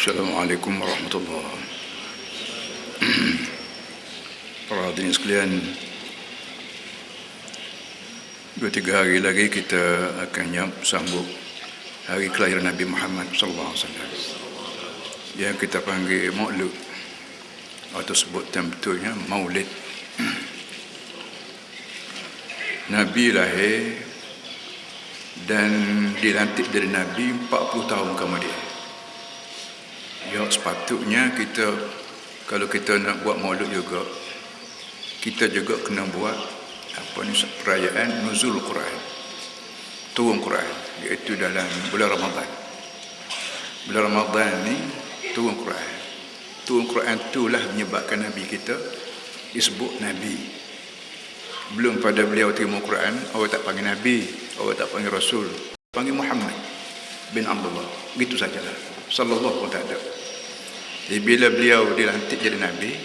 Assalamualaikum warahmatullahi wabarakatuh. Para hadirin sekalian, 2-3 hari lagi kita akan sambut hari kelahiran Nabi Muhammad sallallahu alaihi wasallam yang kita panggil Maulud atau sebutan betulnya Maulid. Nabi lahir dan dilantik dari Nabi 40 tahun kemudian. Ya, sepatutnya kita, kalau kita nak buat maulud juga, kita juga kena buat perayaan nuzul Quran, turun Quran, iaitu dalam bulan Ramadan. Bulan Ramadan ni turun Quran. Turun Quran itulah menyebabkan Nabi kita disebut Nabi. Belum pada beliau terima Quran, orang tak panggil Nabi, orang tak panggil Rasul, panggil Muhammad bin Abdullah, gitu sajalah. Sallallahu pun tak ada. Jadi bila beliau dilantik jadi Nabi,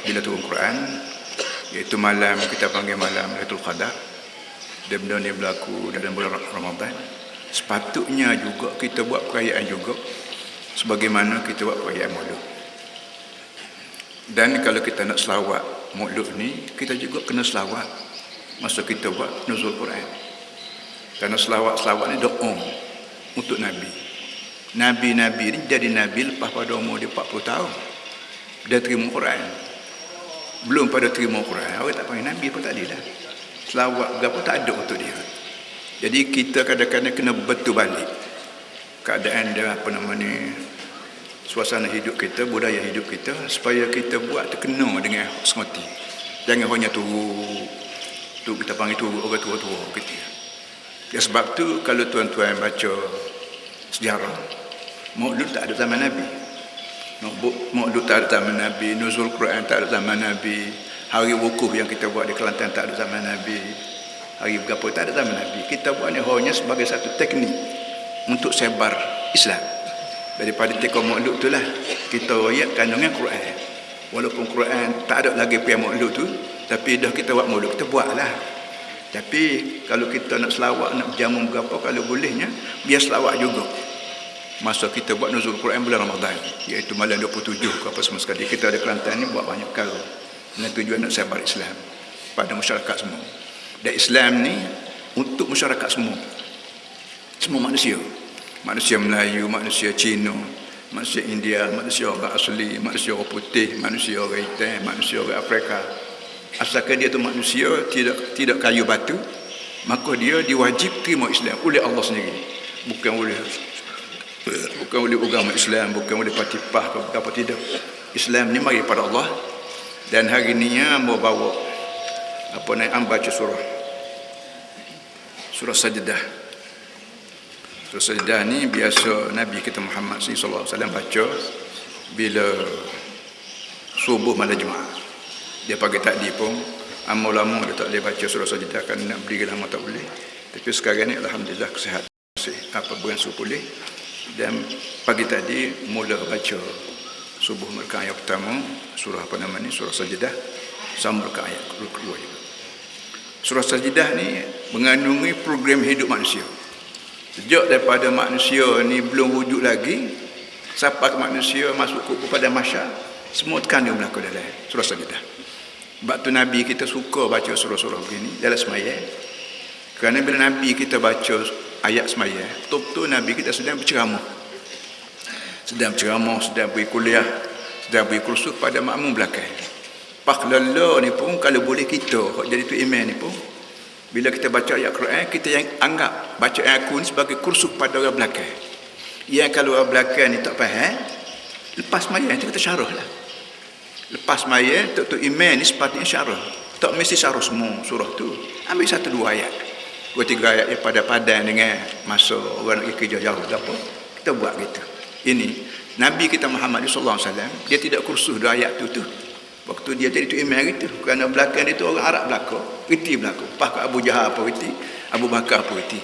bila turun Quran, iaitu malam, kita panggil malam Lailatul Qadar, dan benda ni berlaku dalam bulan Ramadan, sepatutnya juga kita buat perayaan juga sebagaimana kita buat perayaan Maulud. Dan kalau kita nak selawat Maulud ni, kita juga kena selawat masa kita buat nuzul Quran. Kerana selawat ni doa untuk Nabi. Nabi-Nabi ni jadi Nabi lepas pada umur dia 40 tahun. Dia terima Quran. Belum pada terima Quran, orang tak panggil Nabi pun tak ada dah. Selawat berapa tak ada untuk dia. Jadi kita kadang-kadang kena betul balik keadaan dia, suasana hidup kita, budaya hidup kita, supaya kita buat terkena dengan semati. Jangan hanya tu kita panggil tu orang tua-tua gitu. Ya, sebab tu kalau tuan-tuan baca sejarah, Maulud tak ada zaman Nabi. Maulud tak ada zaman Nabi. Nuzul Quran tak ada zaman Nabi. Hari wukuf yang kita buat di Kelantan tak ada zaman Nabi. Hari berapa tak ada zaman Nabi. Kita buat ni hanya sebagai satu teknik untuk sebar Islam. Daripada tekor Maulud tu lah kita royak kandungan Quran. Walaupun Quran tak ada lagi pihak Maulud tu, tapi dah kita buat Maulud, kita buat lah. Tapi kalau kita nak selawat, nak berjamu berapa, kalau bolehnya biar selawat juga masa kita buat nuzul Quran bulan Ramadan, iaitu malam 27 ke apa semua sekali. Kita ada Kelantan ni buat banyak perkara dengan tujuan nak sebar Islam pada masyarakat semua. Dan Islam ni untuk masyarakat semua manusia. Manusia Melayu, manusia Cina, manusia India, manusia orang asli, manusia orang putih, manusia orang hitam, manusia orang Afrika. Asalkan dia tu manusia, tidak kayu batu, maka dia diwajib terima Islam oleh Allah sendiri, bukan oleh agama Islam, bukan oleh parti PAH apa tidak. Islam ni mari pada Allah. Dan hari ni mau bawa baca surah Sajdah. Surah Sajdah ni biasa Nabi kita Muhammad sallallahu alaihi wasallam baca bila subuh malam Jumaat. Dia pagi tadi pun lama dia tak boleh baca surah Sajdah, kan nak berdiri lama tak boleh. Tapi sekarang ni alhamdulillah kesihatan masih beransur pulih. Dan pagi tadi mula baca subuh rakaat ayat pertama surah surah Sajdah, sama rakaat ayat kedua juga. Surah Sajdah ni mengandungi program hidup manusia. Sejak daripada manusia ni belum wujud lagi sampai ke manusia masuk kepada mahsyar, semua terkandung berlaku dalam surah Sajdah. Sebab tu Nabi kita suka baca surah-surah begini dalam sembahyang. Kerana bila Nabi kita baca ayat sembahyang, betul-betul Nabi kita sedang berceramah. Sedang beri kuliah, sedang beri kursus pada makmum belakang. Pak lala ni pun kalau boleh kita jadi tu imam ni pun Bila kita baca ayat Quran, kita yang anggap bacaan aku ni sebagai kursus pada orang belakang. Yang kalau orang belakang ni tak faham, lepas maya tu kita syarah lah. Lepas maya, Tok Imam ni sepatutnya syarah. Tak mesti syarah semua surah tu. Ambil 1-2 ayat. 2-3 ayat yang padan-padan dengan masa orang nak kerja jauh ke apa. Kita buat gitu. Ini Nabi kita Muhammad SAW, dia tidak kursus 2 ayat tu. Waktu dia jadi Tok Imam gitu. Kerana belakang dia tu orang Arab belakang. Reti belakang. Lepas Abu Jahal apa reti. Abu Bakar apa reti.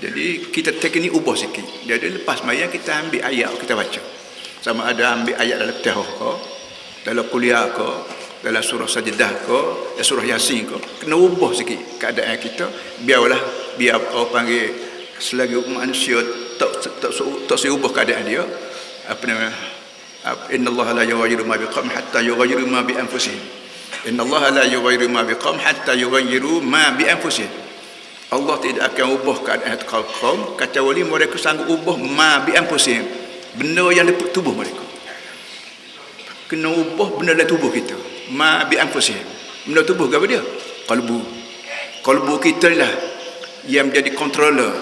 Jadi kita teknik ubah sikit. Jadi lepas maya kita ambil ayat kita baca. Sama ada ambil ayat dalam Fatihah ke, dalam kuliah ke, dalam surah Sajdah ke, dalam surah Yasin ke. Kena ubah sikit keadaan kita. Biar orang panggil selagi manusia tak ubah keadaan dia. Apa nama? Innallaha la yughayyiru ma biqaumin hatta yughayyiru ma bi anfusihim. Innallaha la yughayyiru ma biqaumin hatta yughayyiru ma bi anfusihim. Allah tidak akan ubah keadaan kaum kecuali mereka sanggup ubah ma bi anfusihim, benda yang di tubuh mereka. Kena ubah benda dalam tubuh kita. Ma bi anfusihim. Benda tubuh apa dia? Kalbu kita lah yang menjadi controller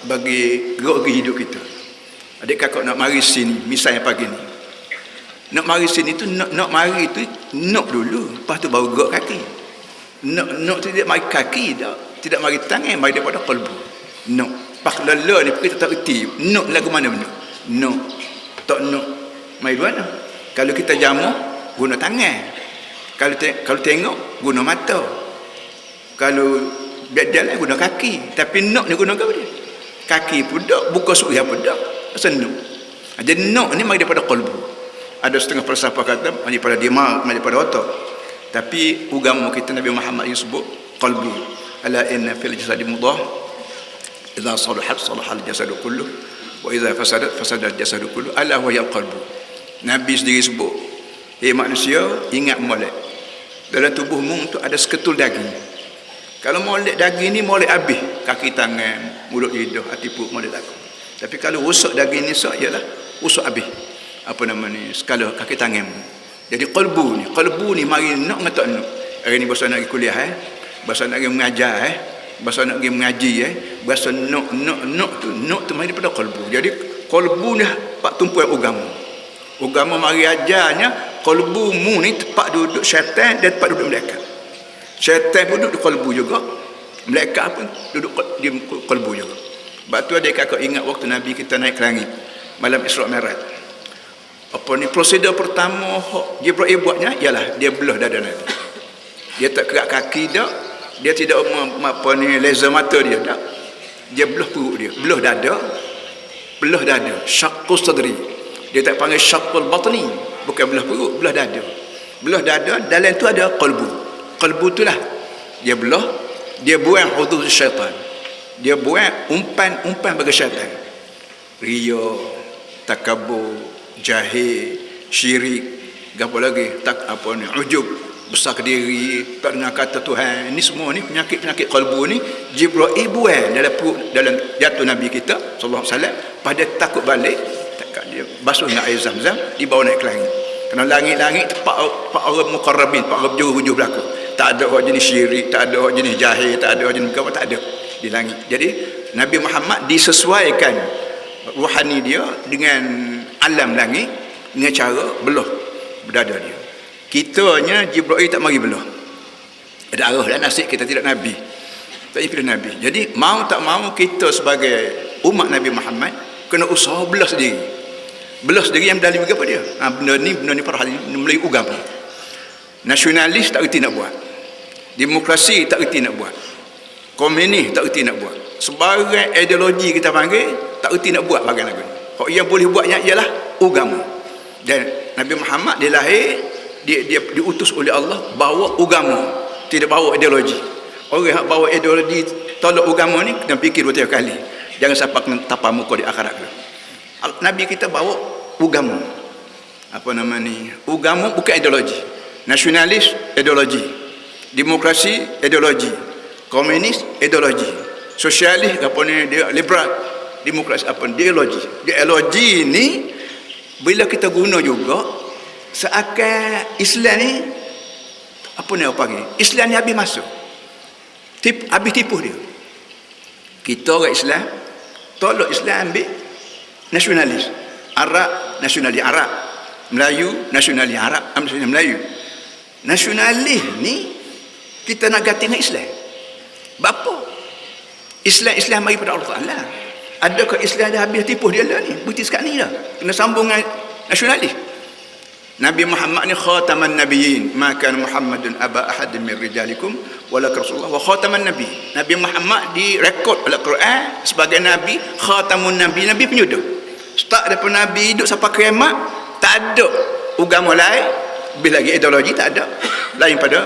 bagi gerak hidup kita. Adik kakak nak mari sini misalnya pagi ni. Nak mari sini tu nak mari tu nak dulu, lepas tu baru gerak kaki. Nak tidak mari kaki dah, tidak mari tangan, mari daripada kalbu. Nak pak lala ni kita tak reti. Nak lagu mana benda? Nak tak nak mari mana? Kalau kita jamu guna tangan. Kalau tengok guna mata. Kalau biar jalan guna kaki. Tapi nak ni guna apa dia? Kaki pun tak, buka suria pun tak. Pasal nak. Jadi nak ni mari daripada kalbu. Ada setengah falsafah kata daripada dimag, daripada otak. Tapi agama kita Nabi Muhammad yang sebut qalbu. Ala inna fil jasadi mudghah idza salahat salaha al jasadu kullu wa idza fasadat fasada al jasadu kullu ala wa ya qalbu. Nabi sendiri sebut, manusia ingat molek. Dalam tubuhmu tu ada seketul daging. Kalau molek daging ni molek habis, kaki tangan, mulut lidah, hati perut molek tak. Tapi kalau usak daging ni sak ialah usak habis. Apa nama ni, skala kaki tangan. Jadi qalbu ni mari nak atau tak nak. Hari ni bahasa nak pergi kuliah bahasa nak pergi mengajar bahasa nak pergi mengaji bahasa nak tu mari daripada qalbu. Jadi qalbu ni pak tumpuan agama mari ajarnya qalbumu ni tempat duduk syaitan dan tempat duduk malaikat. Syaitan pun duduk di qalbu juga, malaikat pun duduk di qalbu juga. Sebab tu ada kakak ingat waktu Nabi kita naik ke langit malam Isra' Mi'raj. Apa ni prosedur pertama Jibril buatnya ialah dia belah dada Nabi. Dia tak kerak kaki dak, dia tidak apa ni laser mata dia dak. Dia belah perut dia, belah dada, syaqqus sadri. Dia tak panggil syaqqul batni, bukan belah perut, belah dada. Belah dada dalam tu ada qalbu. Qalbu itulah dia belah, dia buang hudud syaitan. Dia buang umpan bagi syaitan. Riya, takabur, jahil, syirik, apa lagi, tak apa ni, ujub, besar ke diri, tak dengar kata Tuhan. Ini semua ni penyakit qalbu ni Jibril buang dalam jatuh Nabi kita sallallahu alaihi wasallam. Pada takut balik, dia basuh dengan air Zam-Zam, dibawa naik ke langit. Kerana langit-langit tempat orang muqarrabin, tempat orang berjuh belaka. Tak ada orang jenis syirik, tak ada orang jenis jahil, tak ada orang jenis apa, tak ada di langit. Jadi Nabi Muhammad disesuaikan rohani dia dengan alam langit dengan cara belah berdada dia. Kitanya Jibril tak mari belah. Ada arah dan nasib kita tidak Nabi. Tak pilih Nabi. Jadi mau tak mau kita sebagai umat Nabi Muhammad kena usaha belah sendiri. Belah sendiri yang dalam apa dia? Benda ni para hadis Melayu agama. Nasionalis tak reti nak buat. Demokrasi tak reti nak buat. Komunis tak reti nak buat. Sebarang ideologi kita panggil tak reti nak buat bagian lagu ni. Kok yang boleh buatnya ialah agama. Dan Nabi Muhammad dia lahir, dia diutus oleh Allah bawa agama, tidak bawa ideologi. Orang yang bawa ideologi tolak agama ni kena fikir 2-3 kali. Jangan sampai kena tapar muka di akhirat. Nabi kita bawa agama. Apa nama ni? Agama bukan ideologi. Nasionalis ideologi. Demokrasi ideologi. Komunis ideologi. Sosialis apa ni, dia liberal. Demokrasi apa ideologi. Ideologi ni bila kita guna juga seakan Islam ni apa ni apa panggil? Islam ni habis masuk. Habis tipu dia. Kita orang Islam tolak Islam ambil nasionalis. Arab, nasionalis Arab. Melayu, nasionalis Arab, nasionalis Melayu. Nasionalis ni kita nak ganti dengan Islam. Bapa? Islam mari pada Allah Taala. Adakah Islam dah habis tipu dia lah ni? Bukti sekarang ni dah. Kena sambung dengan nasionalis. Nabi Muhammad ni khataman nabiyyin, ma kana Muhammadun aba ahadin min rijalikum walakin Rasulullah wa khataman nabi. Nabi Muhammad direkod oleh Quran sebagai nabi, khatamun nabi, nabi penyudah. Start daripada nabi hidup sampai kiamat, tak ada agama lain, lebih lagi ideologi tak ada lain pada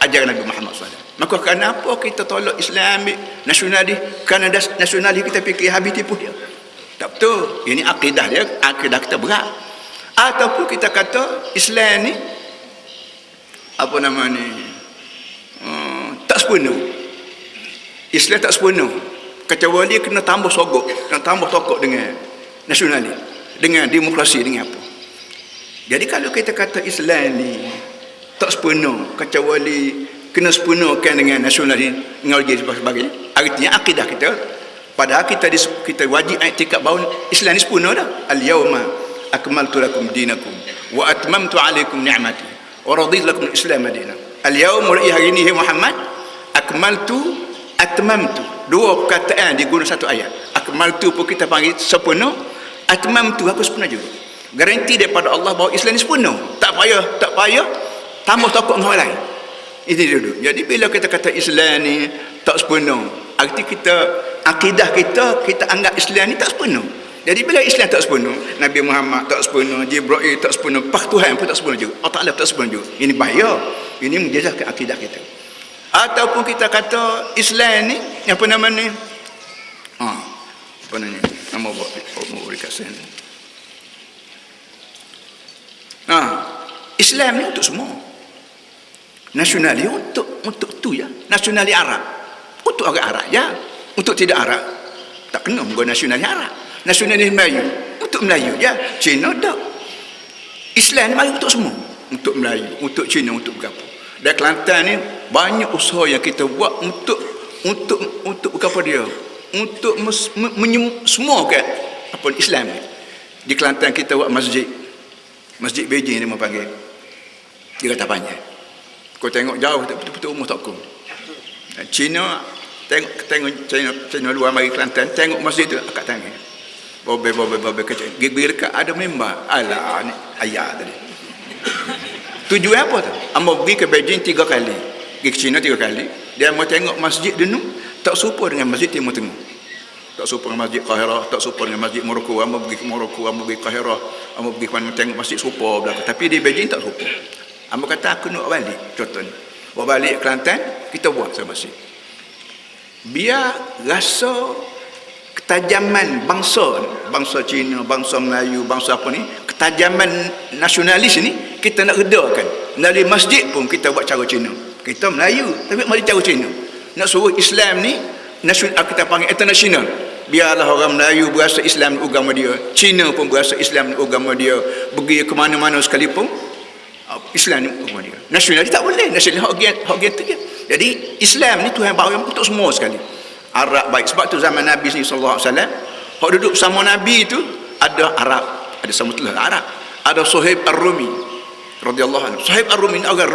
ajaran Nabi Muhammad SAW. Maka kenapa kita tolak Islam nasionalis? Kerana nasionalis kita fikir habis tipu dia. Tak betul. Ini akidah dia, akidah kita berat. Ataupun kita kata Islam ni apa nama ni, tak sepenuh. Islam tak sepenuh, kecuali kena tambah sogok, kena tambah tokok dengan nasionalis, dengan demokrasi, dengan apa. Jadi kalau kita kata Islam ni tak sepenuh, kecuali kena sepenuhkan dengan nasionalis, dengan sebagainya, artinya akidah kita, padahal kita wajib i'tikad bahawa Islam ni sepenuh dah. Al-yawma akmaltu lakum dinakum wa atmamtu alaikum ni'mati wa raditu lakum al-islam madina. Al-yawm, mulai hari ini Muhammad, atmamtu, dua perkataan diguna satu ayat. Akmaltu pun kita panggil sepenuh, atmamtu aku sepenuh juga. Garanti daripada Allah bahawa Islam ni sepenuh, tak payah tambah tokok dengan orang lain. Ini dulu. Jadi bila kita kata Islam ni tak sepenuh, arti kita, akidah kita anggap Islam ni tak sepenuh. Jadi bila Islam tak sepenuh, Nabi Muhammad tak sepenuh, Jibril tak sepenuh, Tuhan pun tak sepenuh juga, Allah Ta'ala tak sepenuh juga. Ini bahaya. Ini menjejaskan akidah kita. Ataupun kita kata Islam ni apa nama ni, apa namanya, nama buat kasan. Islam ni untuk semua. Nasionalis untuk tu ya. Nasionalis Arab untuk orang Arab ya. Untuk tidak Arab tak kena menggunakan nasionalis Arab. Nasionalis Melayu untuk Melayu ya. Cina tak. Islam ni mari untuk semua. Untuk Melayu, untuk Cina, untuk berapa. Dan Kelantan ni banyak usaha yang kita buat untuk apa dia? Untuk semua kan apa Islam ni. Di Kelantan kita buat masjid Beijing ni mau panggil. Dia kata panjang. Kau tengok jauh betul-betul umur tak kau. Cina tengok Cina luar mari Kelantan, tengok masjid tu akak tangan. Bobe kecil. Gigi dekat ada member. Alah ni ayat tadi. Tujuan apa tu? Amba pergi ke Beijing 3 kali. Pergi ke China 3 kali. Dia mau tengok masjid denu tak serupa dengan masjid Timur Tengah. Tak serupa dengan masjid Qahirah, tak serupa dengan masjid Morocco. Amba pergi ke Morocco, amba pergi ke Qahirah, amba pergi ke mana tengok masjid serupa belaka. Tapi di Beijing tak serupa. Amba kata aku nak balik contoh ni. Bawa balik Kelantan, kita buat sama masjid. Biar rasa ketajaman bangsa Cina, bangsa Melayu, bangsa apa ni, ketajaman nasionalis ni kita nak redakan. Dari masjid pun kita buat cara Cina. Kita Melayu tapi mari cara Cina. Nak suruh Islam ni nasional, kita panggil international. Biarlah orang Melayu berasa Islam agama dia, Cina pun berasa Islam agama dia, pergi ke mana-mana sekalipun Islam ni agama dia. Nasional tak boleh, nasional hak tu je. Jadi Islam ni Tuhan bawa untuk semua sekali. Arab baik. Sebab tu zaman Nabi sallallahu alaihi wasallam, hak duduk sama Nabi tu ada Arab, ada Samudra Arab, ada Suhaib Ar-Rumi radhiyallahu anhu. Suhaib Ar-Rumi orang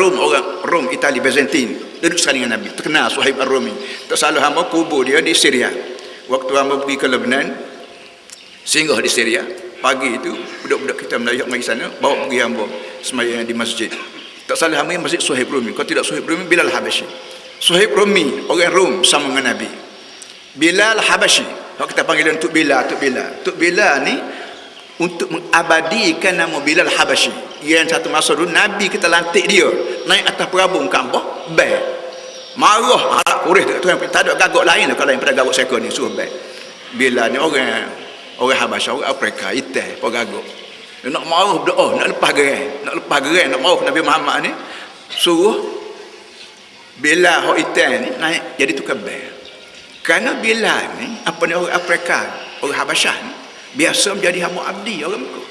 Rom, Itali, Byzantine, duduk sekali dengan Nabi. Terkenal Suhaib Ar-Rumi. Tak salah hamba kubur dia di Syria. Waktu hamba pergi ke Lebanon, singgah di Syria. Pagi itu budak-budak kita Melayu mari sana, bawa pergi hamba sembahyang di masjid. Tak salah hamba masjid Suhaib Rumi. Kalau tidak Suhaib Rumi, Bilal Habashi. Suhaib Rumi orang Rom sama dengan Nabi. Bilal Habashi, kalau kita panggil untuk Bilal ni untuk mengabadikan nama Bilal Habashi. Yang satu masa dulu Nabi kita lantik dia naik atas perabung Kaabah, bel. Marah Arab Quraisy tu, tak ada gagak lain kalau yang pada gagak seekor ni suruh bel. Bilal ni orang Habasyah, orang Afrika, hitam, pegagak. Dia nak marah berdoa, nak lepas gerai, nak marah Nabi Muhammad ni, suruh Bilal hak hitam ni naik jadi tukar bel. Kerana Bilal ni apa ni, orang Afrika, orang Habasyah ni biasa menjadi hamba abdi orang Mekah.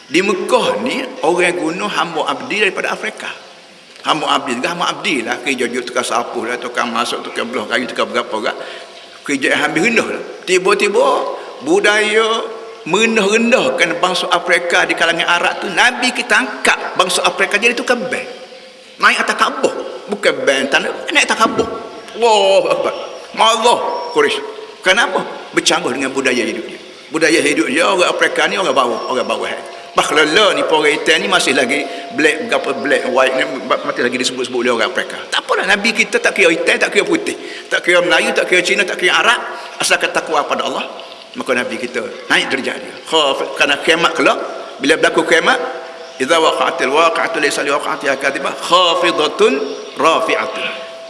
Di Mekah ni orang guna hamba abdi daripada Afrika. hamba abdi lah kerja tukar sapu lah, tukar masuk, tukar belah kayu, tukar berapa orang kerja yang habis rendah lah. Tiba-tiba budaya merendah-rendahkan bangsa Afrika di kalangan Arab tu, Nabi kita angkat bangsa Afrika jadi tukar band, naik atas Kaabah, bukan band tanah, naik atas Kaabah. Allahu Akbar. Marah Quraisy. Kenapa? Bercanggah dengan budaya hidup dia. Budaya hidup dia orang Afrika ni orang bawah. Bakhlala ni orang hitam ni masih lagi black white ni masih lagi disebut-sebut oleh orang Afrika. Tak apalah, Nabi kita tak kira hitam, tak kira putih, tak kira Melayu, tak kira Cina, tak kira Arab, asalkan takwa pada Allah, maka Nabi kita naik derajat dia. Kerana kiamat kelak, bila berlaku kiamat, idza waqa'atil waqi'atu laysa liwaqa'atiha kadhibah khafidatun rafi'atun.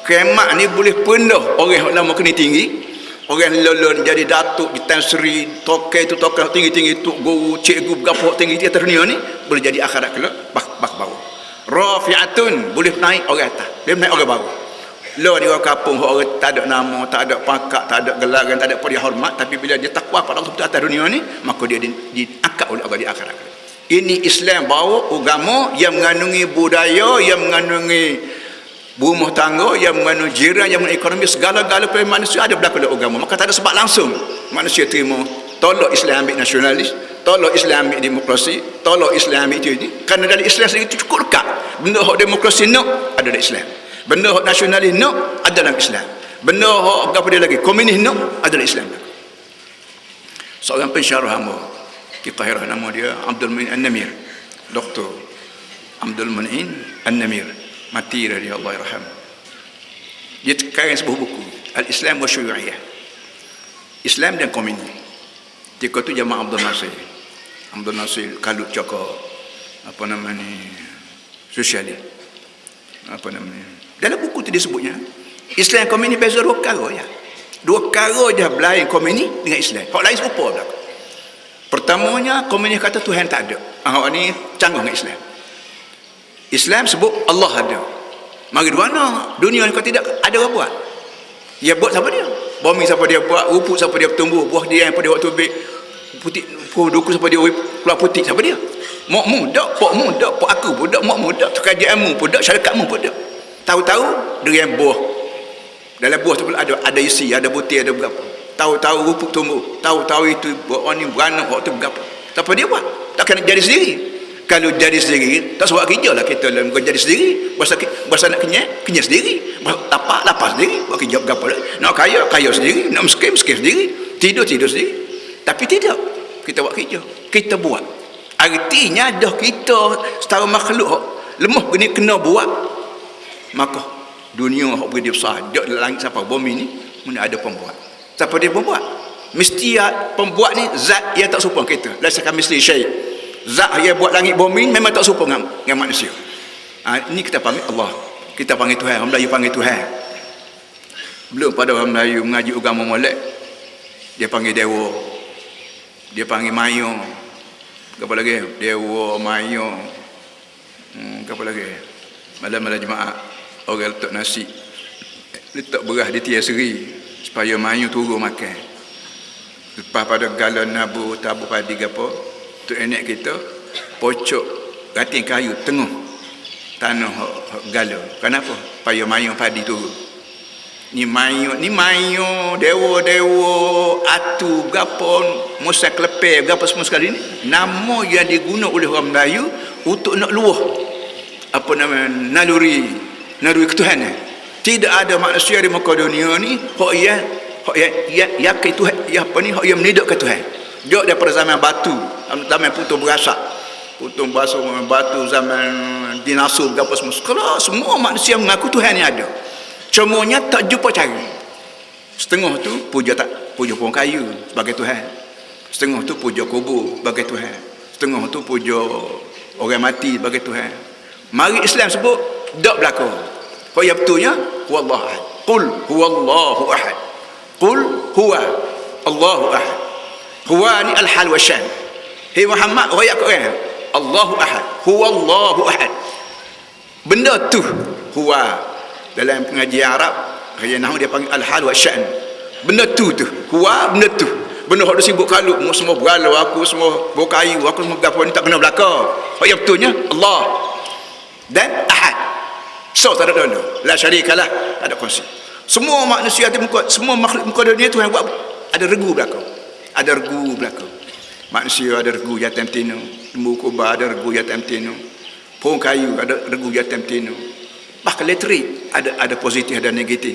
Kiamat ni boleh penuh orang lama kena tinggi, orang lelon jadi datuk di Tan Sri, tokai tu tokai tinggi-tinggi tu guru cikgu berapa tinggi di atas dunia ni, boleh jadi akhirat kelak bak bawah. Rafi'atun, boleh naik orang atas, boleh naik orang bawah. Lo di orang kampung orang tak ada nama, tak ada pangkat, tak ada gelaran, tak ada apa dia hormat, tapi bila dia takwa pada Allah atas dunia ni, maka dia diangkat oleh Allah di akhirat. Ini Islam bawa agama yang mengandungi budaya, yang mengandungi rumah tangga, yang mengandung jiran, yang mengandung ekonomi, segala-gala pada manusia ada berlaku dalam agama. Maka tak ada sebab langsung manusia terima tolak Islam ambil nasionalis, tolak Islam ambil demokrasi, tolak Islam ambil itu. Kerana dari Islam sendiri itu cukup dekat. Benda hak demokrasi nak ada dalam Islam, benda hak nasionalis nak ada dalam Islam, benda hak apa dia lagi komunis nak ada dalam Islam. Seorang pensyarah hamba di Kahirah, nama dia Abdul Mu'in An-Namir, Dr. Abdul Mu'in An-Namir, mati radhiyallahu irham. Dia karang sebuah buku Al-Islam wa Syu'iyah, Islam dan komunis. Ketika tu Jamaah Abdul Nasir kalut cakap apa nama ni sosialis, apa nama ni, dalam buku tu disebutnya Islam komunis beza dua perkara ya. Dua perkara je berlain komunis dengan Islam, hak lain serupa belaka. Pertamanya komunis kata Tuhan tak ada, hak ni canggah dengan Islam. Islam sebut Allah ada. Mari di mana dunia ni kau tidak ada apa buat? Ya buat siapa dia? Bumi siapa dia buat? Rumput siapa dia tumbuh? Buah dia apa dia waktu ambil putih, duku siapa dia keluar putih siapa dia? Mokmu dak, pokmu dak, pok aku pun dak, mokmu dak, kerajaan pun dak, syarikat pun dak. Tahu-tahu dengan buah. Dalam buah tu pula ada isi, ada butir, ada berapa. Tahu-tahu rumput tumbuh, tahu-tahu itu buah ni beranak waktu berapa. Apa dia buat? Takkan jadi sendiri. Kalau jadi sendiri, tak sebab kerja lah kita lah. Bukan jadi sendiri, bahasa nak kenyang sendiri, lapar sendiri, buat kerja berapa lah. Nak kaya sendiri, nak miskin sendiri, tidur sendiri. Tapi tidak, kita buat kerja, kita buat. Artinya dah kita setara makhluk lemah gini kena buat, maka dunia hak beri besar, dak langit siapa bumi ni, mana ada pembuat. Siapa dia pembuat? Mesti pembuat ni zat yang tak serupa kita. Laisa kamitslihi syai'. Zat yang buat langit bumi memang tak serupa dengan manusia. Ini kita panggil Allah, kita panggil Tuhan. Orang Melayu panggil Tuhan. Belum pada orang Melayu mengaji agama molek, dia panggil dewa, dia panggil mayong, apa lagi? Dewa, mayong, apa lagi? Malam-malam Jumaat orang letak nasi, letak beras di tiang seri supaya mayong turun makan. Lepas pada galon nabu tabu padi apa, tu enek kita pocok ranting kayu tengah tanah galon. Kenapa? Supaya mayung padi turun. Ni mayung dewa atu berapa musa kelepek berapa semua sekali ni nama yang digunakan oleh orang Melayu untuk nak luah apa nama naluri ketuhanan. Tidak ada manusia di muka dunia ni hak yakin Tuhan, apa ni hak yang menidak ke Tuhan. Jauh daripada zaman batu, zaman putus berasak, batu, zaman dinosaur berapa semua. Sekarang semua manusia mengaku Tuhan yang ada, cumanya tak jumpa cari. Setengah tu puja pohon kayu sebagai Tuhan, setengah tu puja kubur sebagai Tuhan, setengah tu puja orang mati sebagai Tuhan. Mari Islam sebut tak berlaku. Kau yang betulnya huwallahu ahad. Qul huwallahu ahad. Qul huwa Allahu ahad. Huwa ni al-hal wa syan. Hei Muhammad, royak Quran. Allahu ahad. Huwa Allahu ahad. Benda tu huwa dalam pengajian Arab, kajian nahwu dia panggil al-hal wa syan. Benda tu huwa, benda tu. Benda hak dia sibuk kalut, semua beralu aku, semua berkayu, aku semua gapo ni tak kena belaka. Hak yang betulnya Allah dan ahad. so tak ada tanda. La syarikalah, tak ada kongsi. Semua manusia di muka, semua makhluk muka dunia Tuhan buat ada regu belakang. Ada regu belakang. Manusia ada regu yatim tino, lembu kubah ada regu yatim tino, pohon kayu ada regu yatim tino. Bahkan elektrik ada positif ada negatif.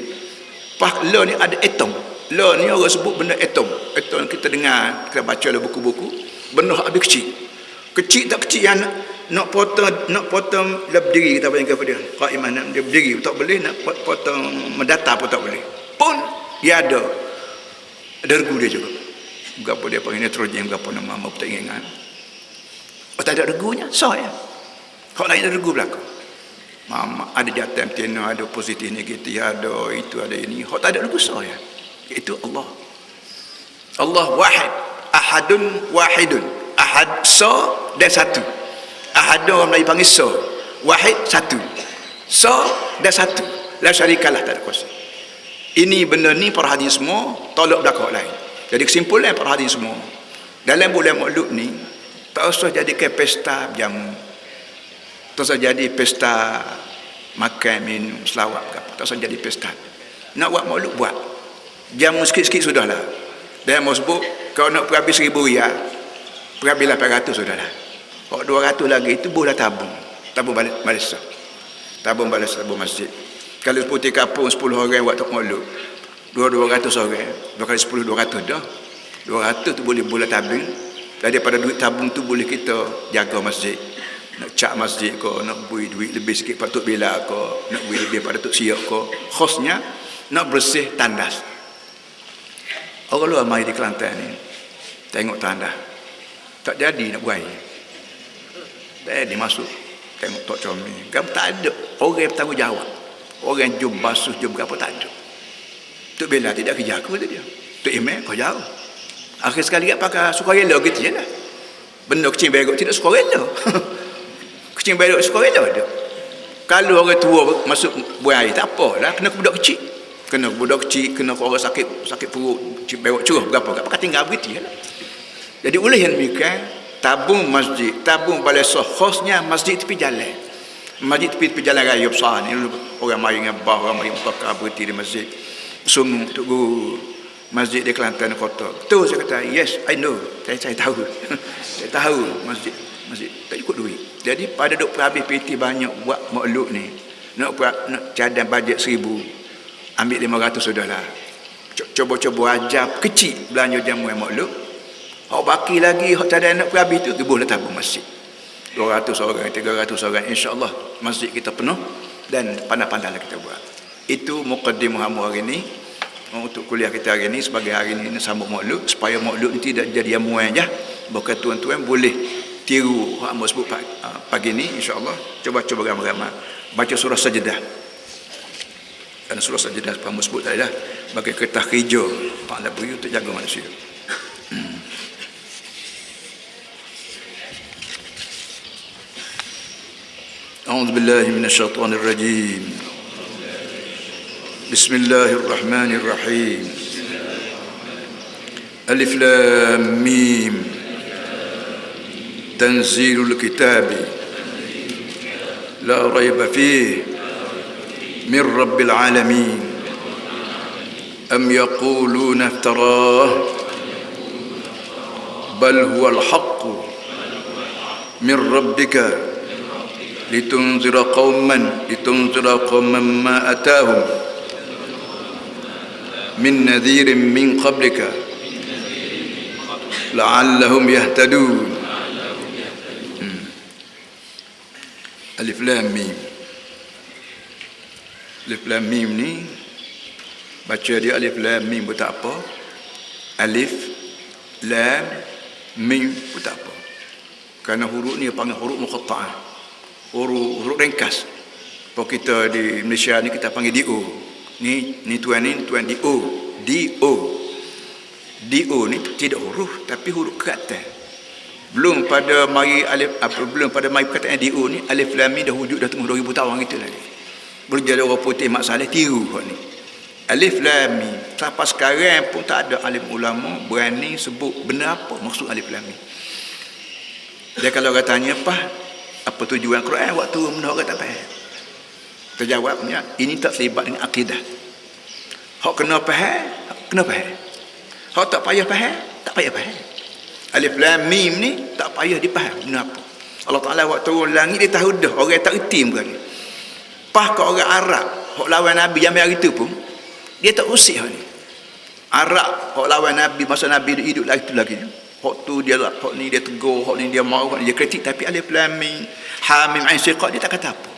Bahkan law ni ada atom. Law ni orang sebut benda atom. Atom kita dengar, kita baca dalam buku-buku, benda habis kecil. Kecil tak kecil yang nak potong dia berdiri, kita panggil apa dia? Qaiman dia berdiri tak boleh, nak potong mendata pun tak boleh. Pun dia ada regu dia juga. Berapa dia panggil nitrogen, berapa nama mau tak ingat. Oh tak ada regunya, sah ya. Hak lain ada regu belakang. Mama ada jatuh tino, ada positif negatif, ada itu ada ini. Hak tak ada regu sah ya. Iaitu Allah. Allah wahid, ahadun wahidun. Ahad so dan satu. Ahad orang Melayu panggil so. Wahid satu. So dan satu. La syarikalah, tak ada kuasa. Ini benda ni para hadis semua tolak belakang lain. Jadi kesimpulan para hadis semua dalam bulan Maulud ni tak usah jadikan pesta jamu. Tak usah jadi pesta makan minum selawat ke apa. Tak usah jadi pesta. Nak buat Maulud buat. Jamu sikit-sikit sudahlah. Dan mau sebut kalau nak perhabis 1,000 riyal, perhabislah 800 sudahlah. Kalau 200 lagi itu boleh tabung. Tabung balik sah. Tabung balik tabung masjid. Kalau putih kapung 10 orang buat Maulud, 200 orang, 2 kali 10 200 dah. 200 tu boleh tabung. Daripada duit tabung tu boleh kita jaga masjid. Nak cak masjid ko, nak beri duit lebih sikit pada Tok Bila ko, nak beri lebih pada Tok Siok ko. Khosnya nak bersih tandas. Orang luar mai di Kelantan ni tengok tandas. Tak jadi nak buai. Tak jadi masuk. Tengok Tok Comel. Gam tak ada orang yang bertanggungjawab. Orang jom basuh, jom apa tak ada. Tok Bila tidak kerja aku kata dia. Tok Imam kau jauh. Akhir sekali kat pakai sukarela gitu je lah. Benda kecil berok tidak sukarela. Kecil berok sukarela ada. Kalau orang tua masuk buai air tak apalah, kena budak kecil. Kena budak kecil, kena orang sakit perut, berok curah berapa. Pakai tinggal begitu je lah. Jadi oleh yang demikian, tabung masjid, tabung balai sah khasnya masjid tepi jalan. Masjid tepi jalan raya besar ni, orang mari dengan bah, orang mari pakar berhenti di masjid. Sungguh Tok Guru, masjid di Kelantan kota. Betul saya kata, yes, I know. Saya tahu. Saya tahu masjid tak cukup duit. Jadi pada duk habis PT banyak buat Maulud ni. Nak cadang bajet 1,000, ambil 500 sudahlah. Coba-coba ajar kecil belanja jamu Maulud. Hak baki lagi, hak cadang nak habis tu boleh tabung masjid. 200 orang, 300 orang, insya-Allah masjid kita penuh dan pandai-pandailah kita buat. Itu muqaddimah hari ini untuk kuliah kita hari ini sebagai hari ini sambung Maulud supaya Maulud ini tidak jadi amuan aja. Bukan tuan-tuan boleh tiru hak mau sebut pagi ini insya-Allah. Coba-coba ramai-ramai baca surah Sajdah. Dan surah Sajdah apa mau sebut tadi dah bagi kertas hijau Pak Labui untuk jaga manusia. أعوذ بالله من الشيطان الرجيم بسم الله الرحمن الرحيم ألف لام ميم تنزيل الكتاب لا ريب فيه من رب العالمين أم يقولون افتراه بل هو الحق من ربك لتنذر قوما ما أتاهم من نذير من قبلك لعلهم يهتدون. Alif Lam Mim. Alif Lam Mim ni baca dia Alif Lam Mim pun tak apa. Alif Lam Mim pun tak apa. Kerana huruf ni panggil huruf muqatta'ah. Huruf ringkas. Kalau kita di Malaysia ni kita panggil DO. Ni tuan DO. DO ni tidak huruf tapi huruf keratan. Belum pada mari perkataan DO ni alif lam mim dah wujud dah tengah 2000 tahun gitu lagi. Boleh jadi orang putih mak saleh tiru hak ni. Alif lam mim sampai sekarang pun tak ada alim ulama berani sebut benda apa maksud alif lam mim. Dia kalau katanya apa tujuan Quran waktu benda orang tak faham. Kita jawabnya, ini tak terlibat dengan akidah. Hak kena faham, kena faham. Hak tak payah faham, tak payah faham. Alif lam mim ni tak payah dipaham guna apa. Allah Taala waktu turun langit dia tahu dah, orang tak reti muka ni. Pas ke orang Arab hak lawan Nabi zaman hari tu pun dia tak usik hak ni. Arab hak lawan Nabi masa Nabi hidup lagi tu lagi. Hak tu dia hak ni dia tegur, hak ni dia marah, hak ni dia kritik, tapi alif lam mim ha mim ain siqat dia tak kata apa.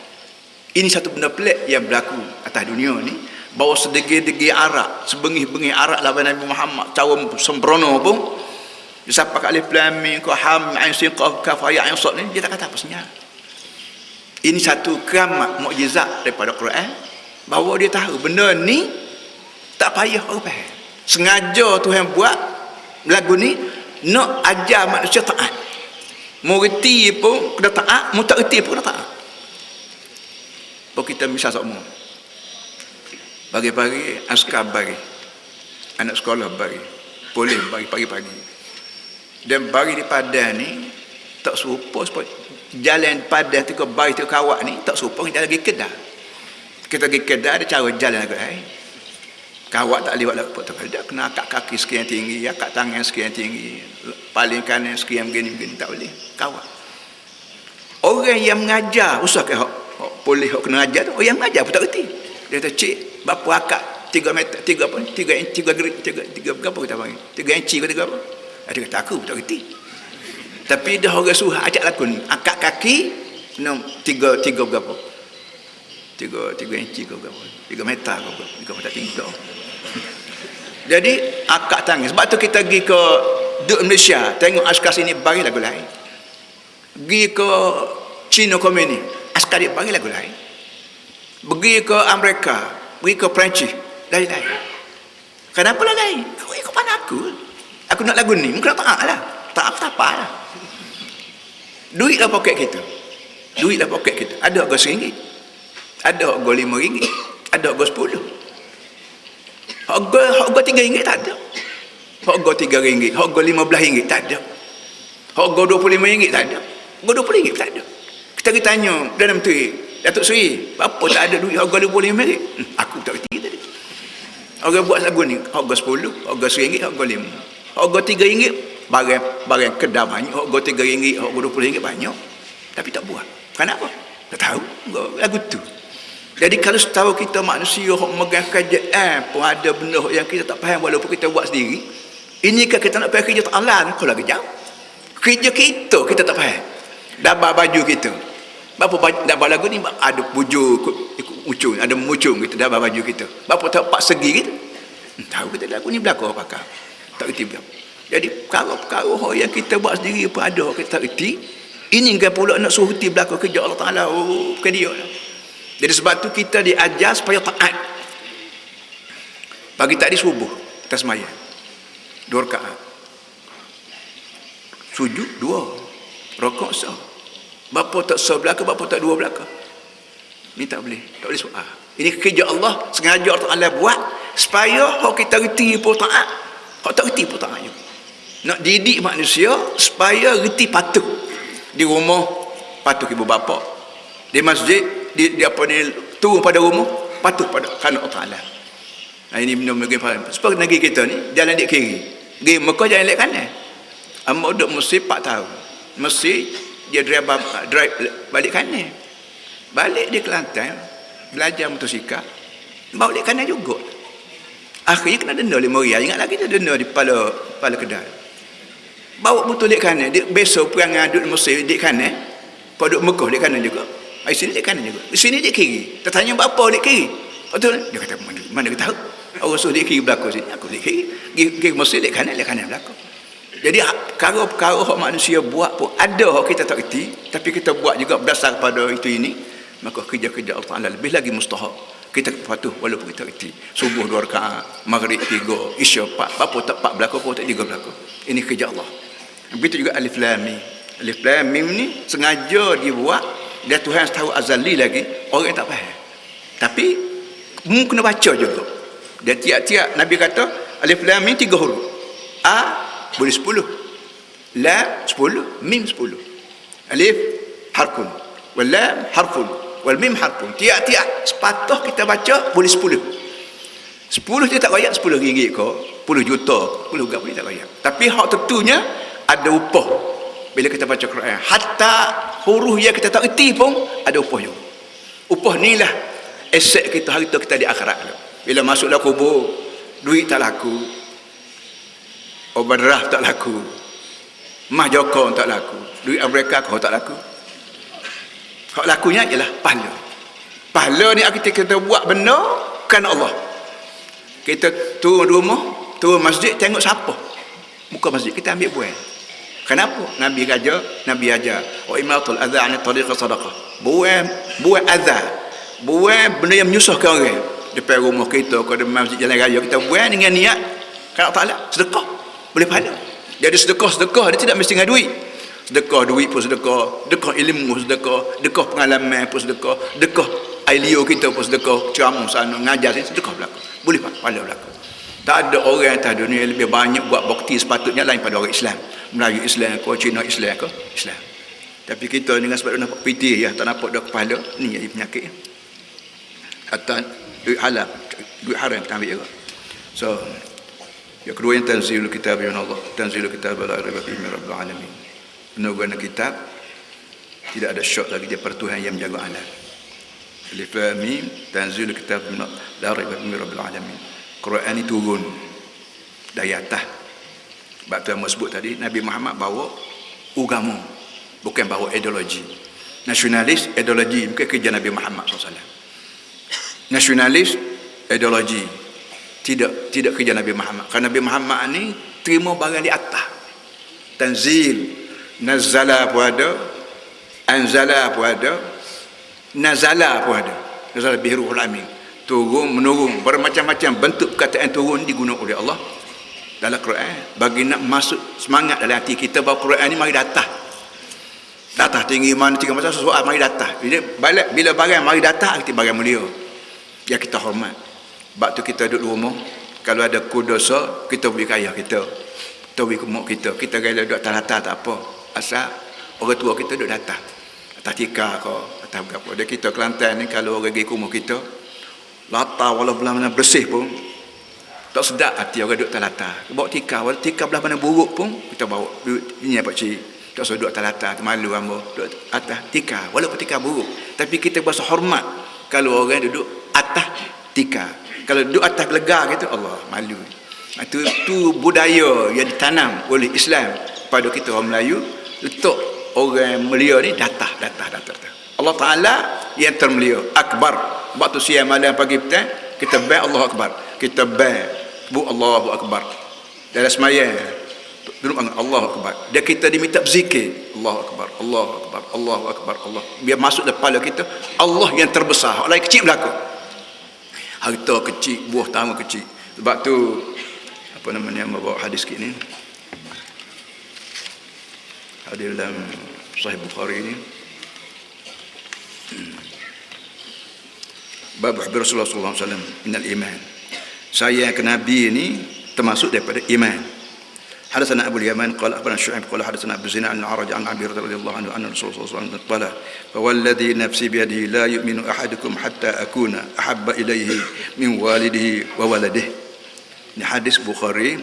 Ini satu benda pelik yang berlaku atas dunia ni, bahawa sedegi-degi Arab, sebengih-bengih Arab lawan Nabi Muhammad cara sembrono pun dia sampai kat alif lam mim ka ha mim ain siqat kaf ya ain sad ni dia tak kata apa sebenarnya. Ini satu keramat mukjizat daripada Quran, bahawa dia tahu benda ni tak payah orang faham. Sengaja Tuhan buat lagu ni nak ajar manusia taat. Mau reti pun kena taat, mau tak reti pun kena taat. Kalau kita misal semua pagi-pagi askar bagi, anak sekolah bagi, polis bagi pagi-pagi, dan bagi di Padang ni tak serupa jalan Padang tu ke bagi tu kawak ni tak serupa kita lagi Kedah. Kita pergi Kedah ada cara jalan agak lain. Kawak tak lewat lapuk tu dia kena akak kaki sekian tinggi, akak tangan sekian tinggi, paling kanan sekian begini tak boleh kawak. Orang yang mengajar usah ke hak polis hak kena ajar tu, orang yang mengajar pun tak reti. Dia kata cik berapa akak 3 meter 3 apa 3 inci 3 berapa kita panggil 3 inci ke 3 apa. Dia kata aku tak reti. Tapi dah orang suruh ajak lakon akak kaki 3 berapa 3 inci ke berapa 3 meter ke berapa 3 meter tinggi dah. Jadi akak tangis. Sebab tu kita pergi ke Malaysia tengok askar sini bagi lagu lain. Pergi ke China Komuni askar dia bagi lagu lain. Pergi ke Amerika, pergi ke Perancis lain-lain. Kenapa lah lain? Kau ikut pandang aku. Aku nak lagu ni, mungkin tak lah. Tak apa lah. Duit lah poket kita. Duit lah poket kita. Ada harga RM1, ada harga RM5, ada harga RM10. Harga RM3 tak ada. Harga RM3, harga RM15 tak ada. Harga RM25 tak ada. Harga RM20 tak ada. Kita tanya Perdana Menteri Datuk Seri, apa tak ada duit harga RM25? Aku tak reti tadi. Orang buat lagu ni harga RM10, harga RM1, harga RM5. Harga RM3 barang Kedah banyak, harga RM3, harga RM20 banyak. Tapi tak buat. Kenapa? Tak tahu lagu tu. Jadi kalau setahu kita manusia yang memegang kerajaan pun ada benda yang kita tak faham walaupun kita buat sendiri. Ini kan kita nak faham kerja Allah ni kalau lagi jauh. Kerja kita tak faham. Dapat baju kita. Bapa dapat lagu ni ada bujur ikut mucung, ada mucung kita dapat baju kita. Bapa tak pak segi kita. Tahu kita lagu ni belakang pakai. Tak reti berapa. Jadi perkara-perkara yang kita buat sendiri pun ada kita tak reti. Ini kan pula nak suruh reti belakang kerja Allah Taala. Oh, bukan dia lah. Jadi sebab tu kita diajar supaya taat. Pagi tadi subuh kita sembahyang 2 rakaat. Sujud 2, rakaat sah. Bapa tak sah belakang, bapa tak 2 belakang. Ni tak boleh soal. Ini kerja Allah, sengaja Allah buat supaya hak kita reti pun taat, hak tak reti pun taat juga. Nak didik manusia supaya reti patuh. Di rumah patuh ibu bapa, di masjid dia turun pada rumah patuh pada kerana Allah Taala. Nah, ini benda-benda faham. Sebab negeri kita ni jalan dek kiri, pergi Mekah jalan dek kanan. Amak duduk Mesir 4 tahun. Mesir dia drive balik kanan. Balik di Kelantan belajar motosikal, balik kanan juga. Akhirnya kena denda RM5. Ingat lagi dia denda di kepala kedai. Bawa betul dek kanan. Dia besok perangai duduk Mesir dek kanan, pada Mekah dek kanan juga. Di sini dek kanan juga. Di sini dek kiri. Kita tanya bapa dek kiri. Betul? Dia kata mana kita tahu? Orang suruh dek kiri belakang sini. Aku dek kiri. Kiri Mesir dek kanan belakang. Jadi perkara-perkara hak manusia buat pun ada hak kita tak reti, tapi kita buat juga berdasar pada itu ini, maka kerja-kerja Allah Taala lebih lagi mustahak. Kita patuh walaupun kita reti. Subuh 2 rakaat, maghrib 3, isya 4. Apa tak 4 belakang, apa tak 3 belakang. Ini kerja Allah. Begitu juga alif lam mim. Alif lam mim ni sengaja dibuat dia Tuhan tahu azali lagi, orang tak faham. Tapi kena baca juga. Dan tiap-tiap Nabi kata alif lam mim 3 huruf. A boleh 10, lam 10, mim 10. Alif harfun, wal lam harfun, wal mim harfun. Tiap-tiap sepatah kita baca boleh 10. 10 dia tak royak 10 ringgit ke, 10 juta, 10 berapa dia tak royak. Tapi hak tentunya ada upah. Bila kita baca Quran, hatta huruf yang kita tak erti pun ada upah juga. Upah ni lah aset kita hari tu kita di akhirat. Bila masuklah kubur, duit tak laku, overdraft tak laku, mah jokong tak laku, duit Amerika kau tak laku. Hak lakunya ialah pahala. Pahala ni kita buat benda kan Allah. Kita turun rumah, turun masjid, tengok siapa muka masjid, kita ambil buah. Kenapa? Nabi ajar wa imatul adha ani tariqah sadaqah. Buat adha, buat benda yang menyusahkan orang depan rumah kita, ke masjid jalan raya, kita buat dengan niat kerana Allah Taala, sedekah boleh pahala. Jadi sedekah dia tidak mesti dengan duit. Sedekah duit pun sedekah ilmu sedekah pengalaman pun sedekah air liur kita pun sedekah, ceramah sana ngajar sedekah berlaku, boleh pahala berlaku. Tak ada orang atas dunia lebih banyak buat bakti sepatutnya lain pada orang Islam. Melayu Islam ke, Cina Islam ke, Islam. Tapi kita dengan sebab nampak piti ya, tak nampak dah kepala, ni jadi penyakit. Atau duit halal, duit haram kita ambil juga. So, yang kedua yang tanzilul kitab min Allah, tanzilul kitab la raiba fihi min rabbil alamin. Penurunan kitab tidak ada syak lagi daripada Tuhan yang menjaga alam. Alif lam mim, tanzilul kitab min la raiba fihi min rabbil alamin. Quran ini turun dari atas. Sebab tu yang sebut tadi, Nabi Muhammad bawa agama, bukan bawa ideologi. Nasionalis, ideologi bukan kerja Nabi Muhammad SAW. Nasionalis, ideologi tidak kerja Nabi Muhammad. Kerana Nabi Muhammad ni terima barang di atas. Tanzil, nazala pun ada, anzala pun ada, nazala pun ada. Nazala bihi ruhul amin. Turun menurun, bermacam-macam bentuk perkataan turun digunakan oleh Allah dalam Quran bagi nak masuk semangat dalam hati kita bahawa Quran ni mari datang tinggi mana tinggi masa sesuatu mari datang bila barang mari datang kita barang mulia yang kita hormat. Sebab tu kita duduk rumah, kalau ada dosa kita beri kaya kita beri ke mak kita gaya duduk atas tak apa, asal orang tua kita duduk datang atas tikar ke atas berapa. Dia kita Kelantan ni kalau orang pergi ke rumah kita latar walau belah mana bersih pun tak sedap hati orang duduk atas latar. Bawa tikar, walau tikar belah mana buruk pun kita bawa duduk ini apa cik, tak usah duduk atas latar, malu hamba duduk atas tikar walaupun tikar buruk. Tapi kita berasa hormat kalau orang duduk atas tikar. Kalau duduk atas gelar gitu, Allah malu. Itu budaya yang ditanam oleh Islam pada kita orang Melayu. Letak orang mulia ni datah. Allah Ta'ala yang termulia, akbar. Waktu siang malam pagi petang kita baik Allahu Akbar, kita baik bu Allahu Akbar dalam sembahyang duduk Allahu Akbar, dia kita diminta berzikir Allahu Akbar, Allahu Akbar, Allahu Akbar, Allah biar masuk dalam kepala kita Allah yang terbesar, orang lain kecil berlaku, harta kecil, buah tamu kecil. Sebab tu apa namanya membawa hadis ni, hadis dalam Sahih Bukhari ni, bab Rasulullah sallallahu alaihi wasallam minal iman. Sayang ke Nabi ini termasuk daripada iman. Hadatsana Abu Yaman qala akhbarana Syu'aib qala hadatsana Abu Zina al-A'raj an Abi radhiyallahu anhu anna Rasulullah sallallahu alaihi wasallam qala fa walladhi nafsi bi yadihi la yu'minu ahadukum hatta akuna ahabba ilayhi min walidihi wa waladihi. Ini hadis Bukhari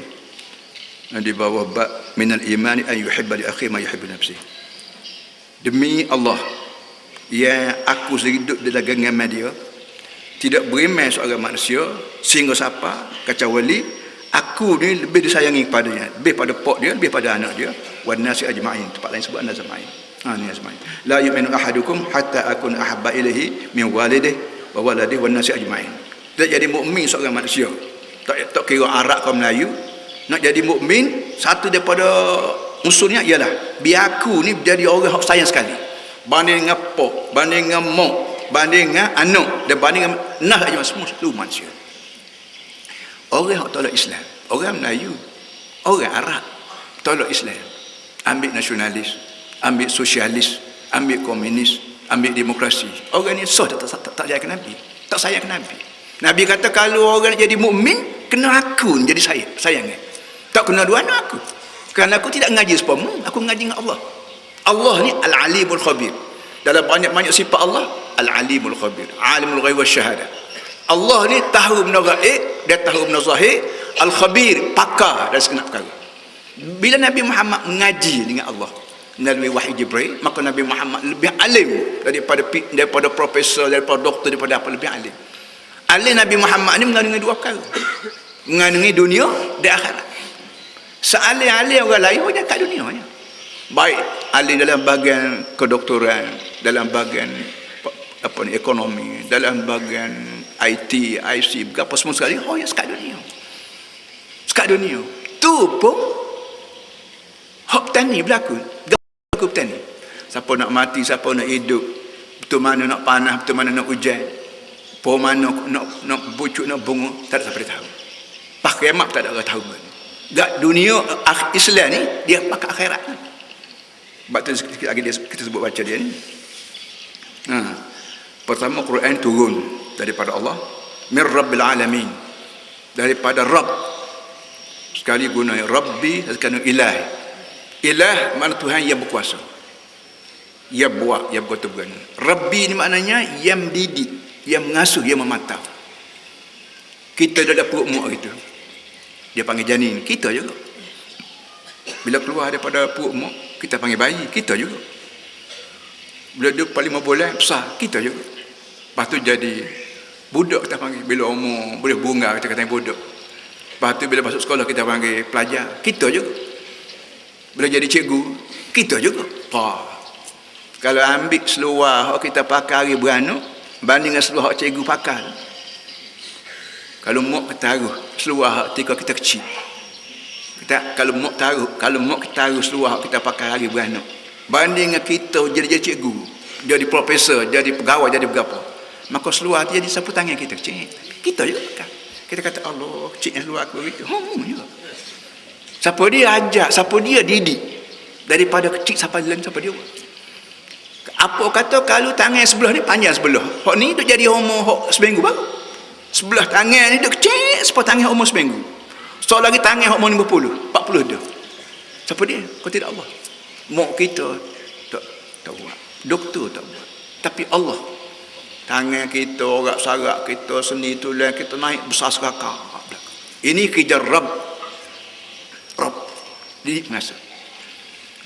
di bawah bab minal iman an yuhibba li akhi ma yuhibbu nafsi. Demi Allah yang aku hidup dalam genggaman dia, tidak beriman seorang manusia sehingga siapa kecuali aku ni lebih disayangi kepadanya, lebih pada pak dia, lebih pada anak dia, wan nasi ajma'in. Tempat lain sebut an-nas ajma'in. Ni ajma'in. La yu'minu ahadukum hatta akun ahabba ilaihi min walidihi wa waladihi wan nasi ajma'in. Tidak jadi mukmin seorang manusia, tak kira Arab atau Melayu, nak jadi mukmin satu daripada unsurnya ialah biar aku ni jadi orang yang sayang sekali banding dengan pak, banding dengan mak, banding dengan anak, dan banding dengan nas aja semua seluruh manusia. Orang yang tolak Islam, orang Melayu, orang Arab tolak Islam, ambil nasionalis, ambil sosialis, ambil komunis, ambil demokrasi. Orang ni tak sayang ke Nabi, tak sayang ke Nabi. Nabi kata kalau orang nak jadi mukmin kena aku jadi sayangnya, tak kena dua anak aku. Kerana aku tidak mengaji sepamu, aku mengaji dengan Allah. Allah ni Al-Alimul Khabir. Dalam banyak-banyak sifat Allah, al-alimul khabir, alimul ghaib wasyahada. Allah ni tahu benda gaib, dia tahu benda zahir. Al-khabir, pakar dari segenap perkara. Bila Nabi Muhammad mengaji dengan Allah melalui wahyu Jibril, maka Nabi Muhammad lebih alim daripada profesor, daripada doktor, daripada apa, lebih alim. Alim Nabi Muhammad ni mengandungi dua perkara, mengandungi dunia dan akhirat. Sealim-alim orang lain dia kat dunia ya. Baik alim dalam bahagian kedoktoran, dalam bahagian apa ni, ekonomi, dalam bahagian IT, IC, berapa semua sekali, ya sekat dunia. Sekat dunia. Tu pun hak petani berlaku. Berlaku petani. Siapa nak mati, siapa nak hidup, betul mana nak panas, betul mana nak hujan, po mana nak bucuk, nak bunga, tak ada siapa tahu. Pak kiamat tak ada orang tahu. Gak dunia Islam ni dia pakai akhirat. Sebab tu sikit lagi kita sebut baca dia ni. Pertama, Quran turun daripada Allah, min rabbil alamin, daripada Rabb. Sekali guna Rabbi, sekali ilah. Ilah makna Tuhan yang berkuasa, yang buat, yang berkuasa. Rabbi ni maknanya yang mendidik, yang mengasuh, yang mematau. Kita dah ada perut mak kita, dia panggil janin, kita juga. Bila keluar daripada perut mak, kita panggil bayi, kita juga. Bila dia 5 bulan besar, kita juga. Lepas tu jadi budak, kita panggil. Bila umur boleh bunga, kita kata budak. Lepas tu bila masuk sekolah, kita panggil pelajar, kita juga. Bila jadi cikgu, kita juga. Kalau ambil seluar kita pakai hari beranak banding dengan seluar cikgu pakai, kalau mak kita taruh seluar ketika kita kecil, kalau mak kita taruh seluar kita pakai hari beranak banding dengan kita jadi cikgu, jadi profesor, jadi pegawai, jadi berapa, maka seluar tu jadi sapu tangan kita kecil, kita juga pakai. Kita kata Allah kecilnya seluar aku begitu. Juga. Siapa dia ajak, siapa dia didik, daripada kecil sampai lain, siapa dia. Apa kata kalau tangan sebelah ni panjang sebelah, hak ni duk jadi umur hak seminggu baru. Sebelah tangan ni duk kecil, sebelah tangan umur seminggu. So lagi tangan hak umur 50, 40 dah. Siapa dia? Kau tidak Allah. Mak kita tak buat, doktor tak buat, tapi Allah. Tangan kita, orak sarak kita, seni tulang kita naik besar serakah. Ini kerja Rabb. Didik mengasuh.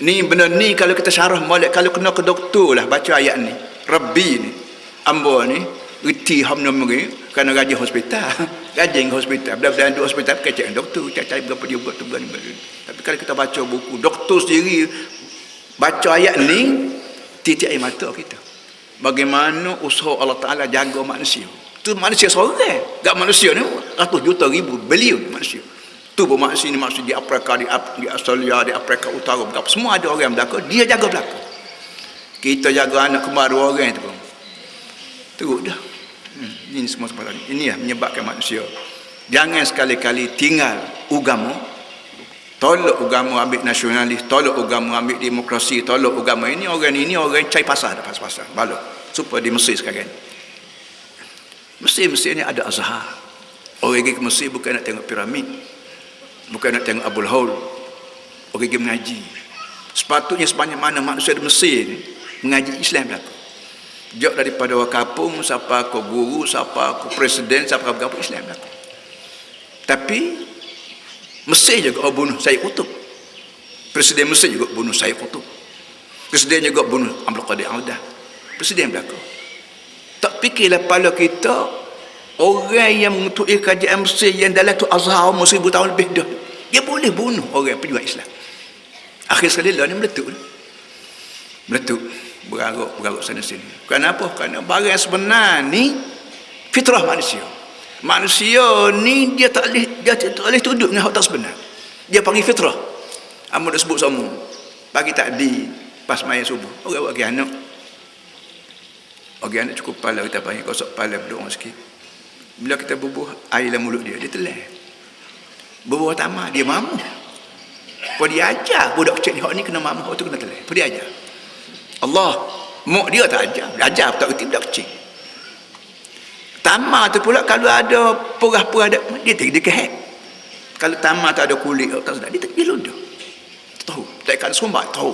Ni benda ni kalau kita syarah balik, kalau kena ke doktor lah baca ayat ni, Rabbi ni, ambo ni reti hamna meri kerana gaji hospital. Gaji hospital, bila duduk hospital kecek doktor, cari berapa dia buat tu bukan. Tapi kalau kita baca buku doktor sendiri baca ayat ni, titik air mata kita. Bagaimana usaha Allah Ta'ala jaga manusia. Tu manusia seorang, tak manusia ni ratus juta ribu bilion manusia. Tu bermaksud ni, maksud di Afrika, di Australia, di Afrika Utara, berapa semua ada orang belaka, dia jaga belaka. Kita jaga anak kembar 2 orang tu pun teruk dah. Ini semua sebab ini lah menyebabkan manusia jangan sekali-kali tinggal agama, tolak agama ambil nasionalis, tolak agama ambil demokrasi, tolak agama ini orang cari pasar, pasar balok supaya di Mesir sekarang. Mesir ni ada Azhar. Orang pergi ke Mesir bukan nak tengok piramid, bukan nak tengok Abul Haul, orang pergi mengaji. Sepatutnya sebanyak mana manusia di Mesir ni mengaji Islam berlaku. Jauh daripada orang kampung, siapa ke guru, siapa ke presiden, siapa ke apa, Islam berlaku. Tapi Mesir juga bunuh Sayyid Qutb. Presiden Mesir juga bunuh Sayyid Qutb. Presiden juga bunuh Abdul Qadir Audah. Presiden berlaku. Tak fikirlah kepala kita, orang yang mengutui kerajaan Mesir yang dalam tu Azhar umur 1000 tahun lebih dah, dia boleh bunuh orang pejuang Islam. Akhir sekali lah ni meletup, bergaruk sana sini. Kenapa? Kerana barang yang sebenar ni fitrah manusia. Manusia ni dia tak boleh duduk dengan hak tak sebenar. Dia panggil fitrah. Amun dah sebut semua. Pagi tadi pas maya subuh, orang bagi anak. Bagi anak cukup kepala, kita panggil gosok kepala berdoa sikit. Bila kita bubuh air dalam mulut dia telan. Bubuh tamah, dia mamu. Apa dia ajar budak kecil ni, hak ni kena mamu, hak tu kena telan. Apa dia ajar? Allah, mak dia tak ajar. Dia ajar tak kerti budak kecil. Tamar tu pula kalau ada perah-perah dia kehek. Kalau tamar tak ada kulit, tak sedap, dia ludah. Tahu, tak kena sumbat, tahu.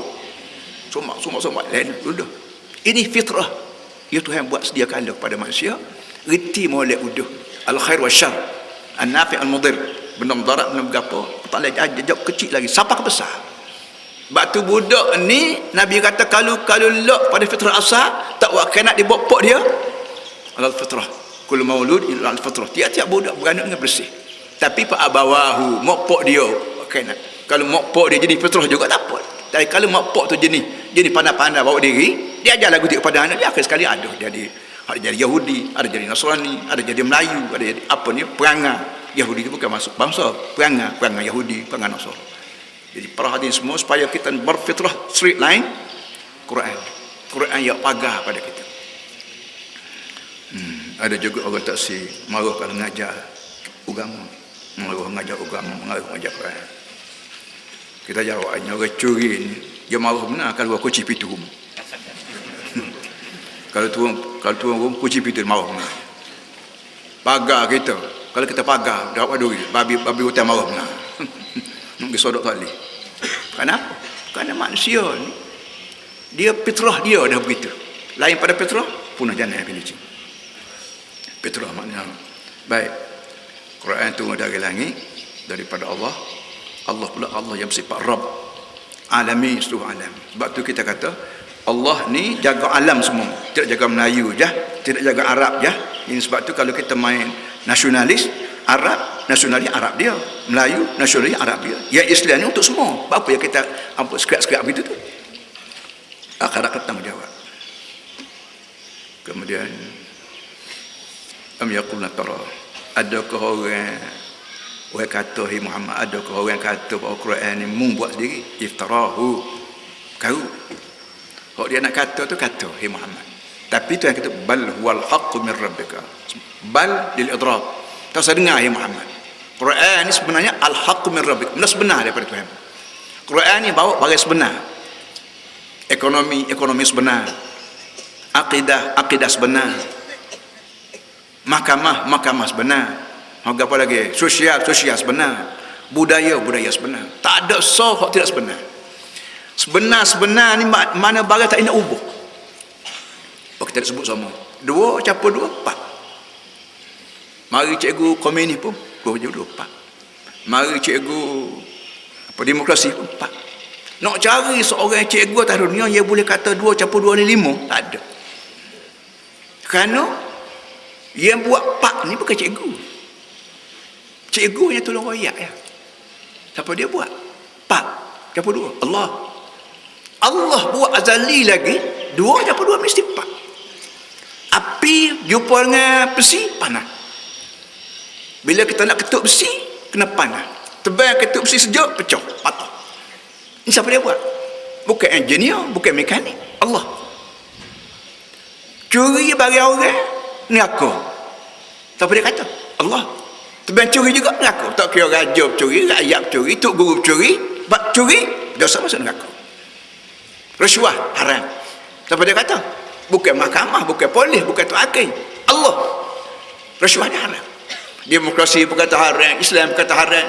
Sumbat lain ludah. Ini fitrah. Ya Tuhan buat sedia kala kepada manusia. Reti molek uduh. Al-khair wa syar. An-nafi' al-mudir. Benda mudarat, benda berapa. Tak boleh jawab kecil lagi. Sampai ke besar. Sebab tu budak ni, Nabi kata kalau lok pada fitrah asal, tak buat kena dibawa pok dia. Al-fitrah. Kullu maulud ila al-fitrah. Tiap-tiap budak beranak dengan bersih. Tapi pak abawahu, mak pok dia. Kena. Kalau mak pok dia jenis fitrah juga tak apa. Tapi kalau mak pok tu jenis pandai-pandai bawa diri, dia ajar lagu kepada anak dia, akhir sekali ada jadi Yahudi, ada jadi Nasrani, ada jadi Melayu, ada jadi apa ni, perangai Yahudi itu bukan masuk bangsa, perangai Yahudi, perangai Nasrani. Jadi perhatian semua supaya kita berfitrah straight line Quran yang pagar pada kita. Ada juga orang taksi marah kalau mengajar agama, mengajar Quran. Kita jawabnya, orang curi ni dia marah benar kalau aku kunci pintu rumah. Kalau tuan rumah kunci pintu marah benar. Pagar kita, kalau kita pagar dapat duit, babi hutan marah benar. Mungkin sodok kali. Kenapa? Kerana manusia ni dia fitrah dia dah begitu. Lain pada fitrah punah jannah yang pilih. Fitrah maknanya baik. Quran turun dari langit daripada Allah. Allah pula Allah yang bersifat Rabb alami seluruh alam. Sebab tu kita kata Allah ni jaga alam semua, tidak jaga Melayu je, tidak jaga Arab je. Ini sebab tu kalau kita main nasionalis Arab, nasionalis Arab dia, Melayu nasionalis Arab dia. Yang Islam ni untuk semua. Apa yang kita skrat begitu tu? Akhirat kita menjawab. Kemudian am yaquluna tara, adakah orang kata hai Muhammad, adakah orang kata bahawa Quran ni mung buat sendiri? Iftarahu, kau kalau dia nak kata tu kata hai Muhammad, tapi tu yang kata bal huwal haqqu min rabbika, bal lil idrab. Tak usah dengar hai Muhammad, Quran ni sebenarnya al haqqu min rabbika, benda sebenar daripada Tuhan. Quran ni bawa bagai sebenar, ekonomi sebenar, akidah sebenar, mahkamah sebenar, apa lagi, sosial sebenar, budaya sebenar. Tak ada soh tidak sebenar. Sebenar ni mana barang tak nak ubah. Apa kita sebut sama 2 campur 2 4. Mari cikgu komunis pun 2 4. Mari cikgu demokrasi pun 4. Nak cari seorang cikgu atas dunia yang boleh kata 2 campur 2 ni 5, tak ada. Kerana yang buat 4 ni bukan cikgu. Cikgu yang tolong rakyat ya. Siapa dia buat? 4 campur 2 Allah buat azali lagi 2 campur 2 mesti 4. Api jumpa dengan besi panas. Bila kita nak ketuk besi kena panas. Tebal ketuk besi sejuk pecah patah. Ini siapa dia buat? Bukan engineer, bukan mekanik, Allah. Curi bagi orang neraka. Siapa dia kata? Allah. Tebal curi juga neraka. Tak kira raja curi, rakyat curi, tok guru curi, bab curi dosa masuk neraka. Rasuah haram. Siapa dia kata? Bukan mahkamah, bukan polis, bukan tok hakim, Allah. Rasuah ni haram. Demokrasi berkata haram, Islam berkata haram.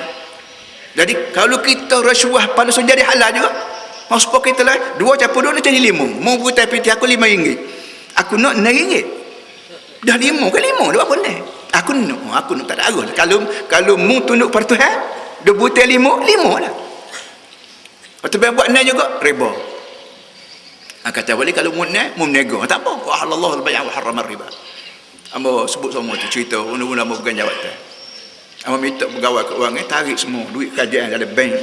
Jadi kalau kita rasuah pada jadi halal juga, maksud kita lah 2 campur 2 nak jadi 5. Mau buta piti aku RM5, aku nak RM6. Dah 5 ke 5 dah boleh. Aku nak tak ada arus. Kalau mu tunduk pada Tuhan, dia buta 5 lah. Lepas tu buat naik juga riba. Kata boleh kalau mu naik, mu menego. Tak apa. Wa halallahu al-bai'a wa harrama riba. Amba sebut semua tu cerita undang-undang pegang jawatan. Amba minta pegawai keuangan tarik semua duit kerajaan dalam bank.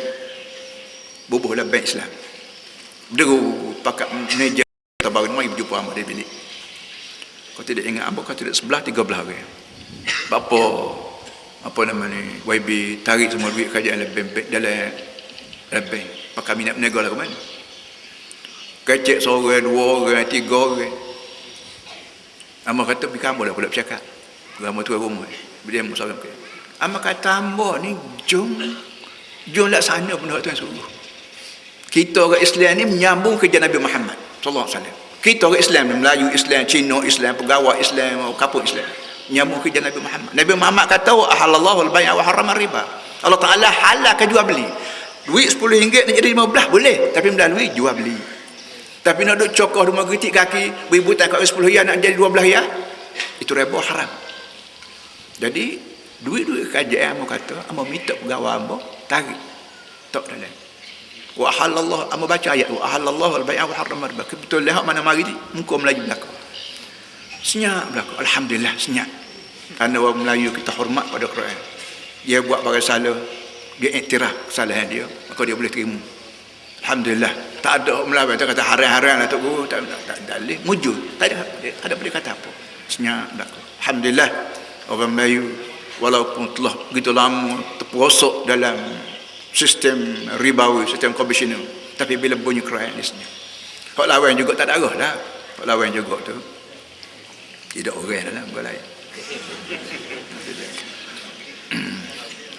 Bubuh dalam bank Islam. Deru pakat manager tabarin mai berjumpa amba di bilik. Kau tidak ingat amba, kau tidak sebelah 13 hari. Apa nama ni, YB tarik semua duit kerajaan dalam bank. Pakai minat berniaga lah ke mana? Kecek seorang, 2 orang, 3 orang. Amba kata pergi kamu dah pula bercakap. Amba tu rumah. Dia seorang ke. Amba kata amba ni jom laksana benda Tuhan suruh. Kita orang Islam ni menyambung kerja Nabi Muhammad sallallahu alaihi wasallam. Kita orang Islam ni, Melayu Islam, Cina Islam, pegawai Islam, kapung Islam, menyambung kerja Nabi Muhammad. Nabi Muhammad kata wa halallahu al-bai'a wa harrama riba. Allah Taala halalkan jual beli. Duit RM10 nak jadi 15 boleh, tapi melalui jual beli. Tapi nak duk cokoh rumah geritik kaki, ibu tak kat 10 riyal nak jadi 12 riyal, itu riba haram. Jadi duit-duit kerajaan amo kata, amo minta pegawai amo tarik. Tak dalam. Wa halallahu, amo baca ayat wa halallahu al-bai'a wa harrama riba. Betul lah mana mari ni muka Melayu belaka. Senyap belaka. Alhamdulillah senyap. Kerana orang Melayu kita hormat pada Quran. Dia buat barang salah, dia iktiraf kesalahan dia, maka dia boleh terima. Alhamdulillah. Tak ada orang Melayu kata haram-haram lah tok guru, tak boleh. Mujud. Tak ada boleh kata apa. Senyap belaka. Alhamdulillah orang Melayu walaupun telah begitu lama terperosok dalam sistem ribawi, sistem komisioner, tapi bila bunyi Quran di sini, hak lawan juga tak ada arah dah. Hak lawan juga tu tidak orang dalam bukan lain.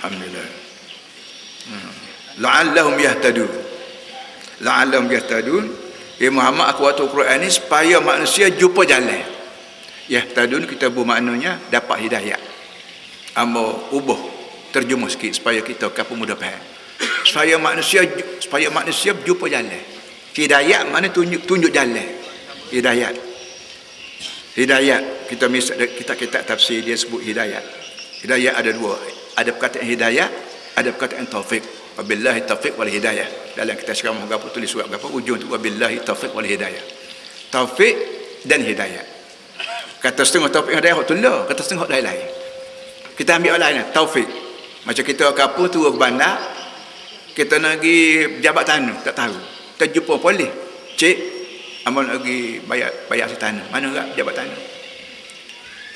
Alhamdulillah. La'allahum yahtadun. La'allahum yahtadun. Ya Muhammad aku waktu Quran ni supaya manusia jumpa jalan. Yahtadun kita bermaknanya dapat hidayah. Amo ubah terjemah sikit supaya kita kapal mudah faham. Supaya manusia jumpa jalan. Hidayah mana tunjuk jalan. Hidayah kita tafsir dia sebut hidayah. Hidayah ada dua. Ada perkataan hidayah, ada perkataan taufik. Wabillahi taufiq wal hidayah. Dalam kita sekarang gapo tulis surat gapo ujung tu wabillahi taufiq wal hidayah. Taufik dan hidayah. Kata setengah taufik hidayah hak tulah, kata setengah lain-lain. Kita ambil lain taufik. Macam kita kapal tu ke bandar, kita nak pergi jabat tanah, tak tahu. Kita jumpa polis. Cik, amal nak pergi bayar tanah. Mana enggak jabat tanah?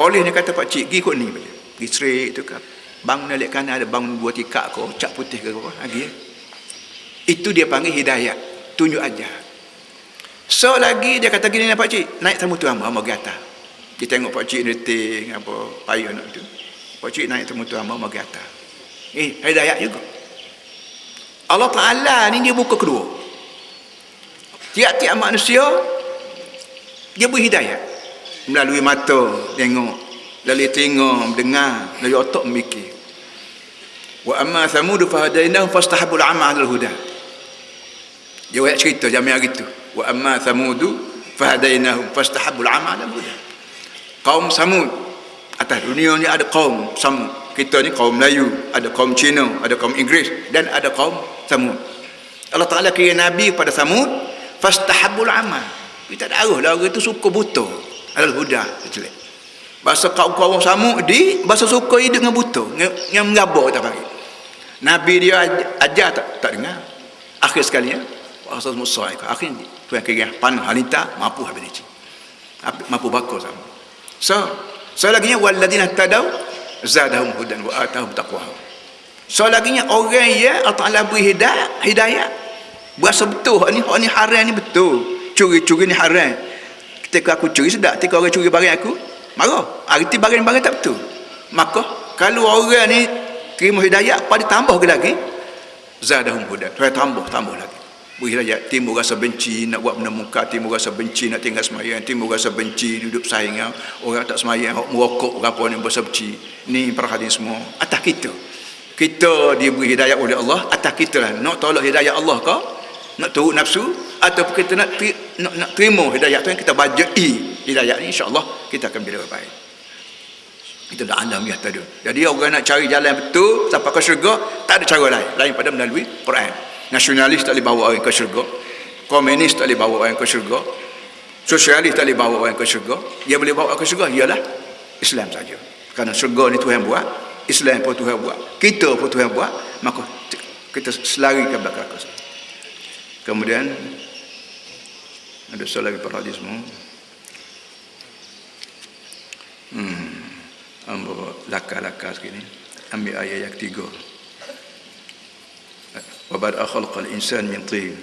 Polis ni kata pak cik, pergi kot ni. Pergi straight tu ke. Bang nak lihat kanan ada bang 2 tikak ke, cap putih ke apa, lagi. Itu dia panggil hidayah, tunjuk aja. So lagi dia kata gini pak cik, naik tamu tu hamba pergi atas. Kita tengok pak cik neting apa payah nak tu. Pak cik naik tamu tu hamba pergi atas. Hidayah juga. Allah Ta'ala ni dia buka kedua. Tiap-tiap manusia dia beri hidayah melalui mata tengok, melalui telinga mendengar, melalui otak memikir. Wa amma thamud fahadainahum fastahabul 'ama 'alal huda. Dia ayat cerita zaman hari tu. Wa amma thamud fahadainahum fastahabul 'ama 'alal huda. Kaum Samud, atas dunia ni ada kaum Samud. Kita ni kaum Melayu, ada kaum Cina, ada kaum Inggeris dan ada kaum Samud. Allah Ta'ala kira Nabi pada Samud, fastahabul 'ama. Kita tak tahu lah orang tu suka buta. Alal huda. Bahasa kaum Samud di bahasa suka hidup dengan buta, dengan mengabak kita panggil. Nabi dia ajar tak dengar. Akhir sekali ya. Bahasa Musa itu akhir tu yang kira panah halita mampu habis ni. Mampu bakar sama. So laginya walladzina tadaw zadahum hudan wa atahum taqwahum. So laginya orang ya Allah Taala beri hidayah. Berasa betul hak ni haram ni betul. Curi-curi ni haram. Ketika aku curi sedap, ketika orang curi barang aku marah. Arti barang-barang tak betul. Maka kalau orang ni terima hidayah, apa ditambah lagi? Zadahum hudan. Tambah lagi. Beri hidayah, timbul rasa benci nak buat benda muka, timbul rasa benci nak tinggal semayang, timbul rasa benci duduk saingan, orang tak semayang, orang merokok berapa ni berasa benci. Ni para hadirin semua atas kita. Kita diberi hidayah oleh Allah, atas kita lah. Nak tolak hidayah Allah ke? Nak turut nafsu ataupun kita nak terima hidayah tu yang kita bajai hidayah ni, insya-Allah kita akan bila baik. Kita dah alam ya tadi. Jadi orang nak cari jalan betul sampai ke syurga, tak ada cara lain pada melalui Quran. Nasionalis tak boleh bawa orang ke syurga, komunis tak boleh bawa orang ke syurga, sosialis tak boleh bawa orang ke syurga. Dia boleh bawa ke syurga ialah Islam saja. Kerana syurga ni Tuhan buat, Islam pun Tuhan buat, kita pun Tuhan buat, maka kita selarikan belakang ke sana. Kemudian ada soal lagi para hadis semua. Ambil laka-laka sekini. Ambil ayat yang 3. Wa bada khalqal insan min tin.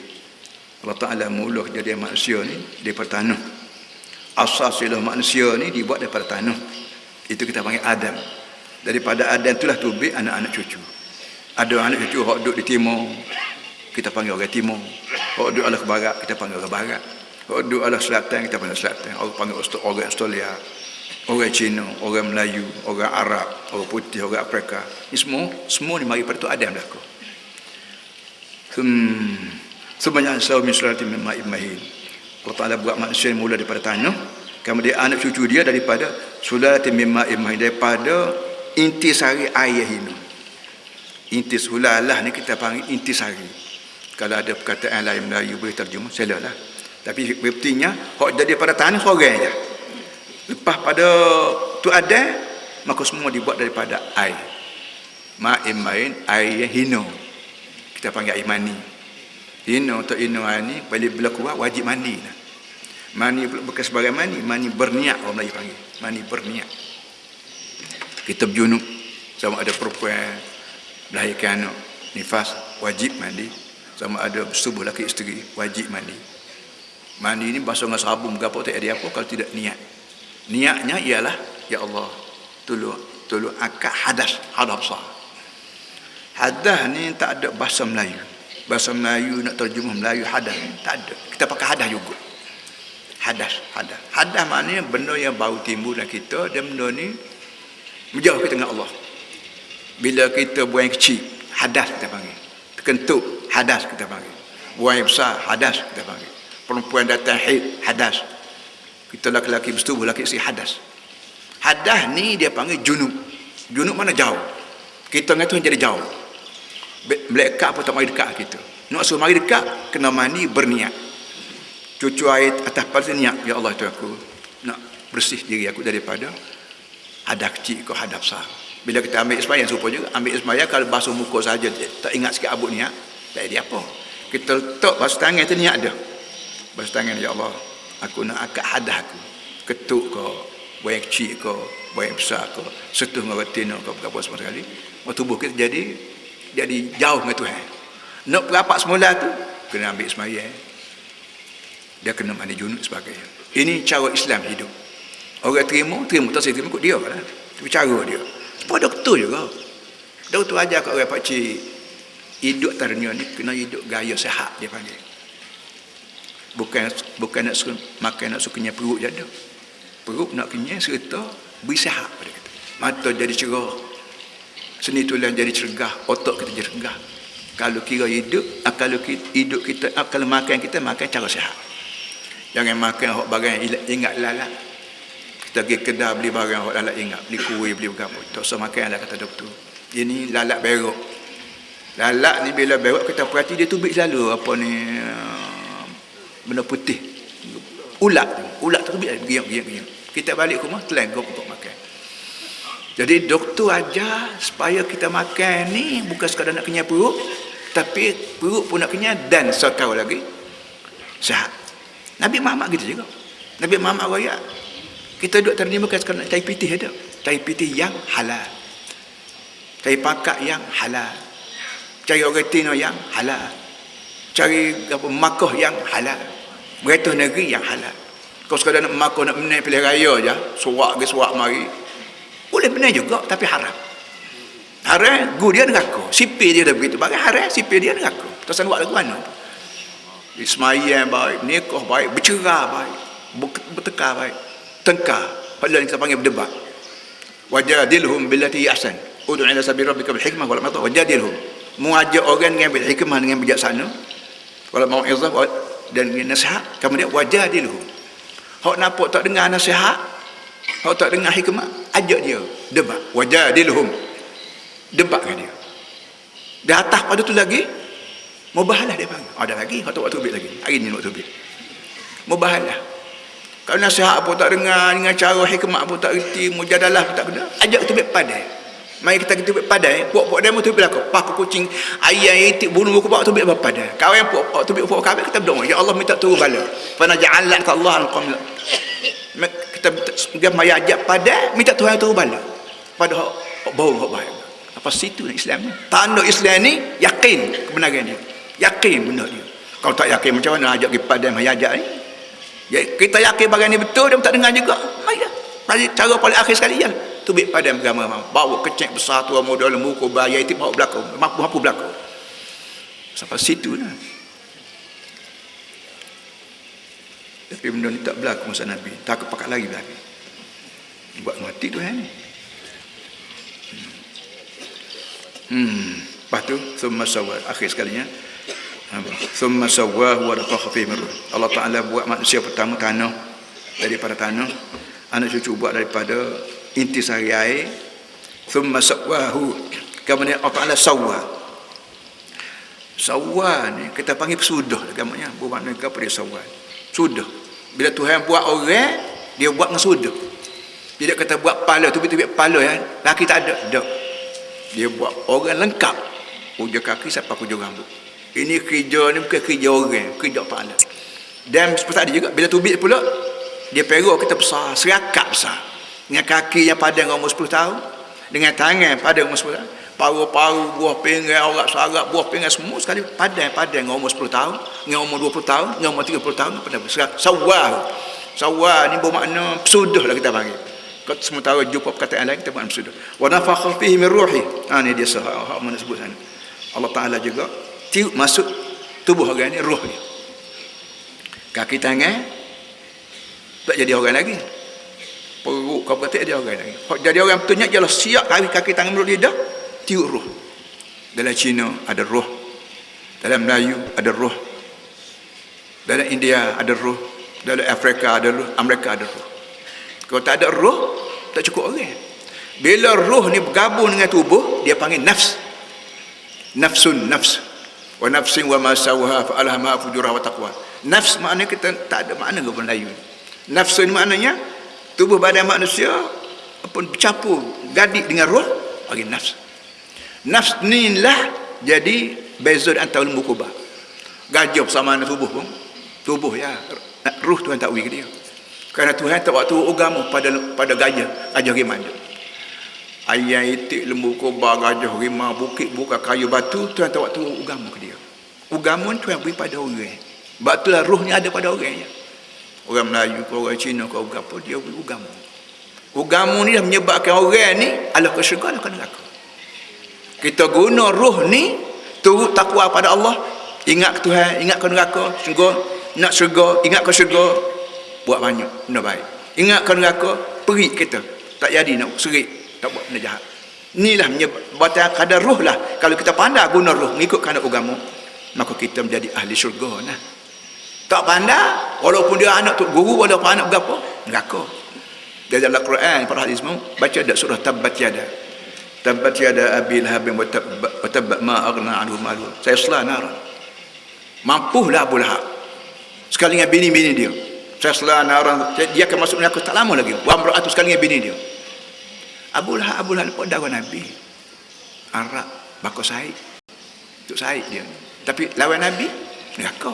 Allah Ta'ala mula jadi manusia ni daripada tanah. Asasilah manusia ni dibuat daripada tanah. Itu kita panggil Adam. Daripada Adam itulah tubik anak-anak cucu. Ada anak cucu hak duduk di timur, kita panggil orang timur. Hak duduk arah barat, kita panggil orang barat. Hak duduk arah selatan, kita panggil selatan. Orang panggil orang Australia, orang Cina, orang Melayu, orang Arab, orang putih, orang Afrika. Ini semua ni mari pada tu Adam dah kau. Sebanyak saum min suratin min ma'in mahin. Allah Ta'ala buat manusia mula daripada tanah, kemudian anak cucu dia daripada sulalatin mimma imma, daripada intisari air hina. Intis hulalah ni kita panggil intisari. Kalau ada perkataan lain Melayu boleh terjemah, selalah. Tapi berartinya hak jadi pada tanah seorang je. Lepas pada tu ada, maka semua dibuat daripada air. Ma'im main, air yang hina. Kita panggil air mani. Hina atau hina ni, bila keluar wajib mandi. Mani bukan sebagai mani berniat orang Melayu panggil. Mani berniat. Kita berjunuk, sama ada perempuan melahirkan anak, nifas, wajib mandi. Sama ada bersetubuh laki isteri, wajib mandi. Mandi ni basuh dengan sabun, berapa tak ada apa kalau tidak niat. Niatnya ialah, ya Allah, tolong akad hadas besar. Hadas ni tak ada bahasa Melayu. Bahasa Melayu nak terjemah Melayu hadas ni tak ada. Kita pakai hadas juga. Hadas. Hadas maknanya benda yang baru timbul dalam kita, dan benda ni menjauh kita dengan Allah. Bila kita buang yang kecil, hadas kita panggil. Terkentut, hadas kita panggil. Buang yang besar, hadas kita panggil. Perempuan datang haid, hadas. Kita laki-laki bersetubuh, laki isteri, hadas. Hadas ni dia panggil junub. Junub mana jauh. Kita dengan Tuhan jadi jauh. Melekat pun tak mari dekat kita. Nak suruh mari dekat, kena mandi berniat. Cucu air atas kepala niat, ya Allah itu aku nak bersih diri aku daripada hadas kecil ke hadas besar. Bila kita ambil ismayah, supaya juga ambil ismayah, kalau basuh muka saja tak ingat sikit abut niat, tak ada apa. Kita letak basuh tangan tu niat dah. Basuh tangan, ya Allah, aku nak akad hadas aku. Ketuk ke, buang yang kecil ke, buang yang besar ke, sentuh dengan retina ke, apa semua sekali. Tubuh kita jadi jauh dengan Tuhan. Nak perapat semula tu, kena ambil ismayah. Dia kena mandi junub sebagainya. Ini cara Islam hidup. Orang terima, tak saya terima ikut dia lah. Itu cara dia. Sebab doktor juga. Doktor ajar kat orang pakcik, hidup atas dunia ni kena hidup gaya sehat, dia panggil. Bukan nak suka makan, nak sukanya perut je ada. Perut nak kenyang serta beri sihat pada kita. Mata jadi cerah, seni tulang jadi cergah, otak kita jadi cergah. Kalau kira hidup, kalau makan kita makan cara sihat. Jangan makan hak barang ingat lalat. Kita pergi kedai beli barang hak lalat ingat, beli kuih, beli berapa. Tak usah makan lah kata doktor. Ini lalat berok. Lalat ni bila berok kita perhati dia tubik selalu apa ni benda putih. Ulat tu tubik giang. Kita balik ke rumah telenggok untuk makan. Jadi doktor ajar supaya kita makan ni bukan sekadar nak kenyang perut, tapi perut pun nak kenyang dan sekali lagi sihat. Nabi Muhammad gitu juga. Nabi Muhammad raya. Kita duduk terima bukan sekadar nak cari pitih ada. Cari pitih yang halal. Cari pakat yang halal. Cari orang tino yang halal. Cari makkah yang halal. Berita negeri yang halal. Kau sekadar nak makkah, nak menang pilih raya je, suak mari. Boleh benar juga, tapi haram. Haram, guru dia neraka. Sipir dia dah begitu. Bagi haram, sipir dia neraka. Terus buat lagu mana? Ismail baik, nikah baik, bercerai baik, bertekar baik, tengkar. Padahal kita panggil berdebat. Wajadilhum billati ahsan. Ud'u ila sabili rabbika bil hikmah wal mau'izah wajadilhum. Mengajak orang dengan bil hikmah, dengan bijaksana. Wal mau'izah dan dengan nasihat. Kemudian wajadilhum. Hak nampak tak dengar nasihat, hak tak dengar hikmah, ajak dia debat. Wajadilhum. Debatkan dia. Di atas pada tu lagi mubahalah dia panggil. Ada lagi hak tak waktu ubit lagi. Hari ni waktu ubit. Mubahalah. Kalau nasihat apa tak dengar, dengan cara hikmah apa tak reti, mujadalah apa tak kena, ajak tubik padai. Mari kita tubik padai, puak-puak demo tubik belaka. Pak kucing ayam itik bunuh buku pak tubik apa padai. Kau yang puak tubik puak kabel kita berdoa, ya Allah minta turun bala. Fa naj'alaka Allah al-qamil. Kita dia mari ajak padai, minta Tuhan turun bala. Pada hak bau hak baik. Apa situ Islam ni? Tanda Islam ni yakin kebenaran dia. Yakin benda dia. Kalau tak yakin macam mana ajak pergi padai mari ajak ni? Ya, kita yakin barang ni betul, dia tak dengar juga. Marilah. Cara paling akhir sekali ya. Tubik padam agama. Bawa kecek besar tua muda lembu ko bayar itu bawa belakang. Mampu belakang. Sampai situ lah. Tapi benda ni tak berlaku masa Nabi. Tak kepakat lagi berlaku. Buat mati Tuhan ni. Lepas tu, summa sawar. Akhir sekalinya. Thumma sawwahu wa nafaqa fihi min ruh. Allah Taala buat manusia pertama tanah, daripada tanah, anak cucu buat daripada intisari air. Thumma sawwahu, kemudian Allah Taala sawwa. Sawwa ni kita panggil sudah agamanya, bermakna apa dia sawwa? Sudah. Bila Tuhan buat orang, dia buat dengan sudah. Dia kata buat kepala tu betul kepala ya. Kaki tak ada. Tak. Dia buat orang lengkap. Hujung kaki sampai hujung rambut. Ini kerja ni bukan kerja orang, kerja kepala. Dan seperti tadi juga bila tubik pula dia perok kita besar, serakap besar. Dengan kaki yang padan umur 10 tahun, dengan tangan padan umur 10 tahun. Paru-paru, buah pinggang, aurat sarap, buah pinggang semua sekali padan umur 10 tahun, dengan umur 20 tahun, dengan umur 30 tahun pada sawah. Sawah ni bermakna sudah lah kita panggil. Kalau sementara jumpa perkataan lain kita buat sudah. Wa nafakha fihi min ruhi. Ni dia sahih mana sebut sana. Allah Taala juga tiup masuk tubuh orang ni roh dia. Kaki tangan tak jadi orang lagi. Perut kau tak jadi orang lagi. Jadi orang betulnya ialah siap kaki tangan mulut lidah tiup roh. Dalam Cina ada roh. Dalam Melayu ada roh. Dalam India ada roh. Dalam Afrika ada roh. Amerika ada roh. Kalau tak ada roh, tak cukup orang. Bila roh ni bergabung dengan tubuh, dia panggil nafs. Nafsun, nafs. Wa nafsin wa ma sawaha fa alhamaha fujuraha wa taqwa. Nafs maknanya kita tak ada makna dalam Melayu. Nafsun maknanya tubuh badan manusia pun bercampur gadik dengan roh, panggil nafs. Nafs ni lah jadi beza antara lembu kubah. Gajah bersama dengan tubuh pun. Tubuh ya. Ruh Tuhan tak beri ke dia. Kerana Tuhan tak waktu agama pada gajah rimau. Ayam itik, lembu kubah, gajah rimau, bukit buka kayu batu, Tuhan tak waktu agama ke dia. Agama Tuhan beri pada orang. Sebab itulah rohnya ada pada orang. Orang Melayu, orang Cina, orang apa, dia beri agama. Agama ni dah menyebabkan orang ni Allah ke syurga, Allah ke neraka. Kita guna roh ni turut takwa pada Allah, ingat ke Tuhan, ingat ke neraka, syurga, nak syurga, ingat ke syurga, buat banyak benda baik. Ingat ke neraka, perik kita, tak jadi nak serik, tak buat benda jahat. Inilah menyebabkan kadar roh lah. Kalau kita pandai guna roh mengikut kadar agama, maka kita menjadi ahli syurga nah. Tak pandai, walaupun dia anak tok guru, walaupun anak berapa, neraka. Dari dalam Quran para hadis mau baca dak surah Tabbat Yada. Tabbat Yada Abi Lahab wa tabba ma aghna anhu malu. Sayasla naran. Mampulah Abu Lahab. Sekali dengan bini-bini dia. Sayasla naran, dia akan masuk neraka tak lama lagi. Wa amra'atu sekali dengan bini dia. Abu Lahab lepas darah Nabi. Arab bakal Said. Tok Said dia. Tapi lawan Nabi neraka.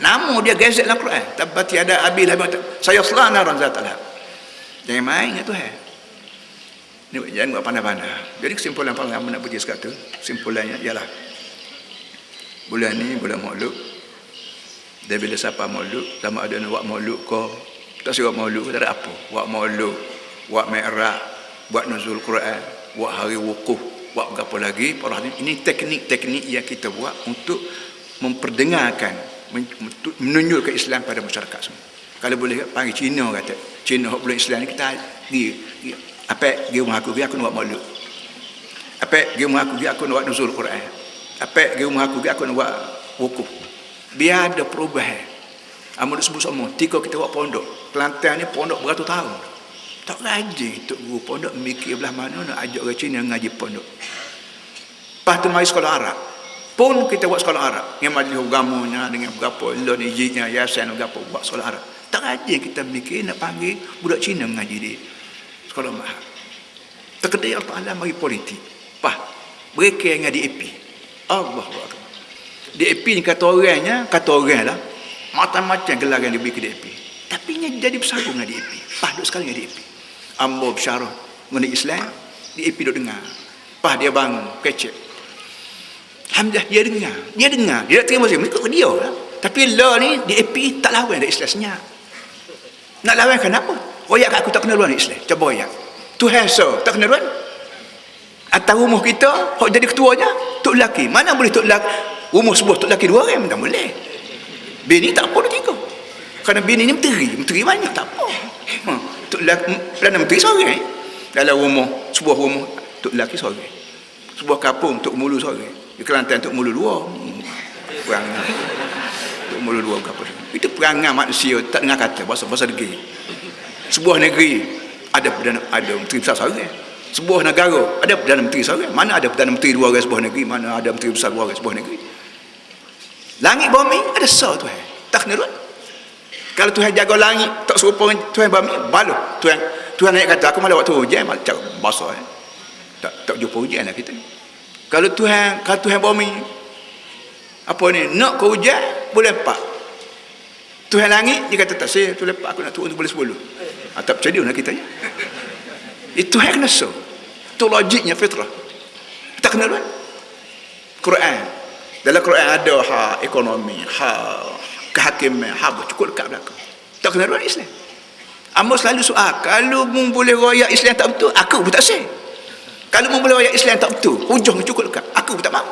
Nama dia gezek dalam Quran. Tabbat Yada Abi Lahab. Sayasla naran zat lahab. Jangan main dengan Tuhan. Ni jangan buat pandai-pandai. Jadi kesimpulan paling lama nak pergi sekat tu, kesimpulannya ialah bulan ni bulan Maulud. Dan bila siapa Maulud, sama ada nak buat Maulud ke, tak siap Maulud, tak ada apa. Buat Maulud, buat Mi'raj, buat nuzul Quran, buat hari wukuf, buat apa lagi. Ini teknik-teknik yang kita buat untuk memperdengarkan, menunjukkan Islam pada masyarakat semua. Kalau boleh panggil Cina kata, Cina hak bulan Islam ni kita pergi apa pergi rumah aku nak buat maulud. Apa pergi rumah aku nak buat nuzul Quran. Apa pergi rumah aku nak buat wukuf. Biar ada perubahan. Amun sebut semua, ketika kita buat pondok, Kelantan ni pondok beratus tahun. Tak rajin tok guru pondok mikir belah mana nak ajak orang Cina ngaji pondok. Lepas tu mari sekolah Arab. Pun kita buat sekolah Arab dengan majlis agamanya, dengan berapa lon izinnya, yayasan berapa buat sekolah Arab. Tak rajin kita mikir nak panggil budak Cina mengaji di sekolah mahal. Terkedai Allah Ta'ala mari politik. Mereka yang di AP. Allahu Akbar. DAP ni kata orang lah, macam-macam gelar yang diberi ke DAP. Tapi dia jadi bersambung dengan DAP. Duduk sekali dengan DAP. Ambo bersyarah mengenai Islam, DAP duduk dengar. Dia bangun, kecek. Alhamdulillah dia dengar. Dia tak terima saya, ikut ke dia lah. Tapi law ni DAP tak lawan dari Islam senyap. Nak lawan kenapa? Royak kat aku tak kena lawan Islam. Coba royak. Tuhan tak kena lawan. Atas rumah kita, hok jadi ketuanya, tok lelaki. Mana boleh tok lelaki? Rumah sebuah tok lelaki 2 orang, tak boleh. Bini tak apa, 3. Kerana bini ni menteri banyak, tak apa. Tok lelaki, Perdana Menteri seorang. Dalam rumah, sebuah rumah, tok lelaki seorang. Sebuah kampung, tok mulu seorang. Di Kelantan, tok mulu 2. perangai. Umur dua berapa. Itu perangai manusia tak dengar kata bahasa negeri. Sebuah negeri ada menteri besar seorang. Sebuah negara ada perdana menteri seorang. Mana ada perdana menteri dua orang sebuah negeri, mana ada menteri besar dua orang sebuah negeri. Langit bumi ada sah Tuhan. Tak kena ruat. Kalau Tuhan jaga langit tak serupa Tuhan bumi, balu Tuhan naik kata aku malah waktu hujan malah cakap basah. Tak jumpa hujan lah kita. Kalau Tuhan bumi apa ni nak ke hujan boleh lepak. Tuhan langit dia kata tak saya tu lepak aku nak turun tu boleh 10. Tak percaya nak kita. Itu Tuhan kena so. Itu logiknya fitrah. Tak kena ruat. Quran. Dalam Quran ada hak ekonomi, hak kehakiman, hak cukup dekat belakang. Tak kena ruat Islam. Amos selalu soal, kalau mu boleh royak Islam tak betul, aku pun tak say. Kalau mu boleh royak Islam tak betul, hujung cukup dekat, aku pun tak mahu.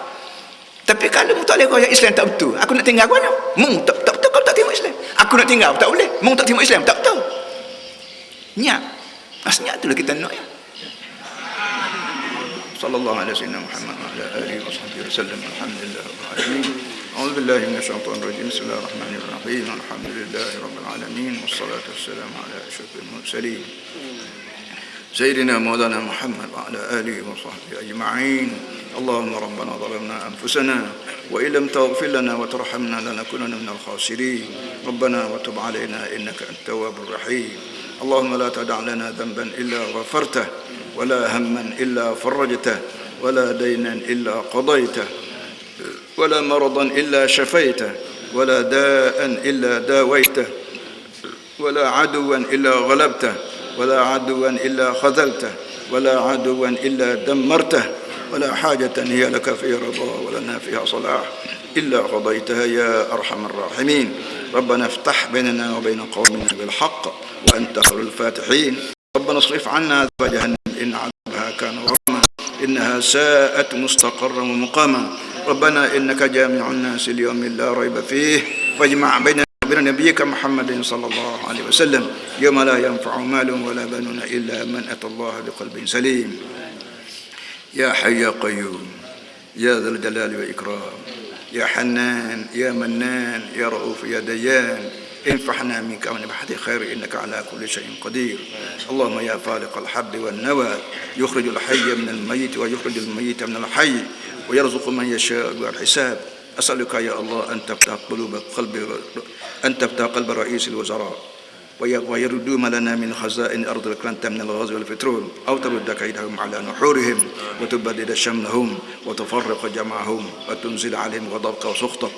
Tapi kalau mu tak boleh royak Islam tak betul, aku nak tinggal mana? Mu tak betul kalau tak tengok Islam. Aku nak tinggal tak boleh, mu tak tengok Islam tak betul. Nyak. Maksudnya itulah kita nak ya. Sallallahu alaihi wasallam Muhammad wa ala alihi wasallam. Alhamdulillah rabbil alamin. أعوذ بالله من الشيطان الرجيم بسم الله الرحمن الرحيم الحمد لله رب العالمين والصلاة والسلام على أشرف المرسلين سيدنا مولانا محمد وعلى آله وصحبه أجمعين اللهم ربنا ظلمنا أنفسنا وإن لم تغفر لنا وترحمنا لنكونن من الخاسرين ربنا وتب علينا إنك أنت التواب الرحيم اللهم لا تدع لنا ذنبا إلا غفرته ولا هما إلا فرجته ولا دينا إلا قضيته ولا مرضا إلا شفيته ولا داء إلا داويته ولا عدوا إلا غلبته ولا عدوا إلا خذلته ولا عدوا إلا دمرته ولا حاجة هي لك في رضا ولنا فيها صلاح إلا قضيتها يا أرحم الراحمين ربنا افتح بيننا وبين قومنا بالحق وأنت خير الفاتحين ربنا اصرف عنا عذاب جهنم إن عذابها كان غراما إنها ساءت مستقرا ومقاما ربنا إنك جامع الناس ليوم لا ريب فيه فاجمع بيننا وبين نبيك محمد صلى الله عليه وسلم يوم لا ينفع مال ولا بنون إلا من أتى الله بقلب سليم يا حي يا قيوم يا ذا الجلال والإكرام يا حنان يا منان يا رؤوف يا ديان انفعنا منك ومن بحث خير إنك على كل شيء قدير اللهم يا فالق الحب والنوى يخرج الحي من الميت ويخرج الميت من الحي ويرزق من يشاء بغير حساب أسألك يا الله أن تفتح قلب رئيس الوزراء ويردوم لنا من خزائن أرض الكرنت من الغاز والبترول أو ترد كيدهم على نحورهم وتبدد شملهم وتفرق جمعهم وتنزل عليهم غضبك وسخطك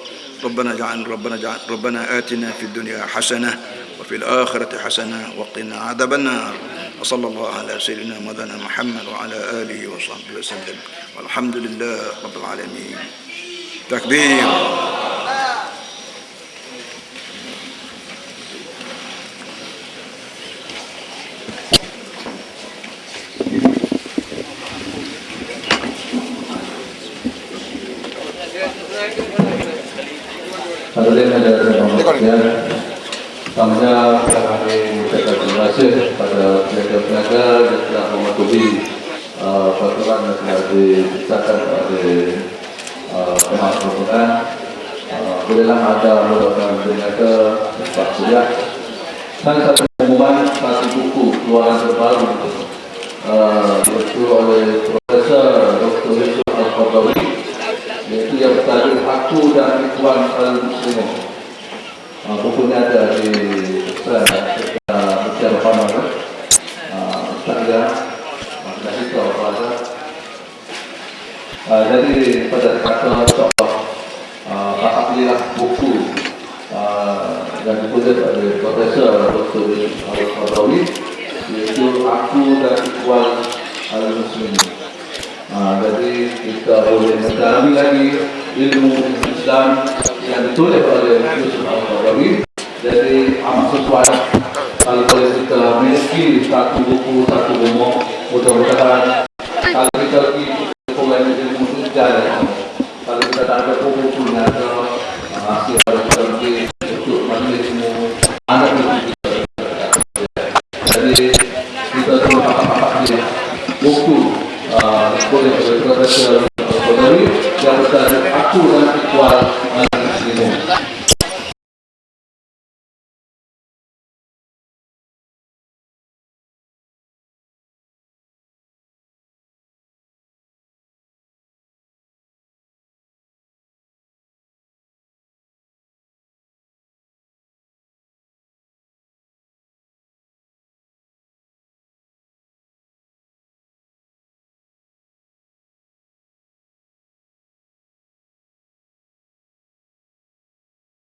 ربنا آتنا في الدنيا حسنة وفي الآخرة حسنة وقنا عذاب النار وصلى الله على سيدنا مولانا محمد وعلى آله وصحبه وسلم والحمد لله رب العالمين تكبير Hadirin hadirin sekalian, pertamanya kami mengucapkan terima kasih kepada pelajar-pelajar yang telah mematuhi peraturan yang telah disahkan oleh Pengawas Perhubungan. Bolehlah ada merupakan ternyata sebab kuliah. Dan satu pengumuman satu buku keluaran terbaru ditulis oleh Profesor Dr. Yusuf Al-Qardawi, iaitu yang bertajuk Aku dan Ikhwan Al-Muslimin. Bukunya ada di Ustaz Rafana Ustaz ya dari Rafana. Jadi pada kata insyaAllah alhamdulillah buku yang ditulis oleh Profesor Dr. Al-Qardawi, iaitu Aku dan Ikhwan Al-Muslimin. Jadi kita boleh mendalami lagi ilmu Islam yang ditulis oleh Yusuf Al-Qardawi. Jadi amat sesuai kalau boleh kita memiliki satu buku, satu rumah. Mudah-mudahan kalau kita pergi program ilmu sejarah, kalau kita tak ada buku ada hasil dari kita pergi untuk majlis ilmu anak kita. Jadi kita perlu pakai buku boleh Profesor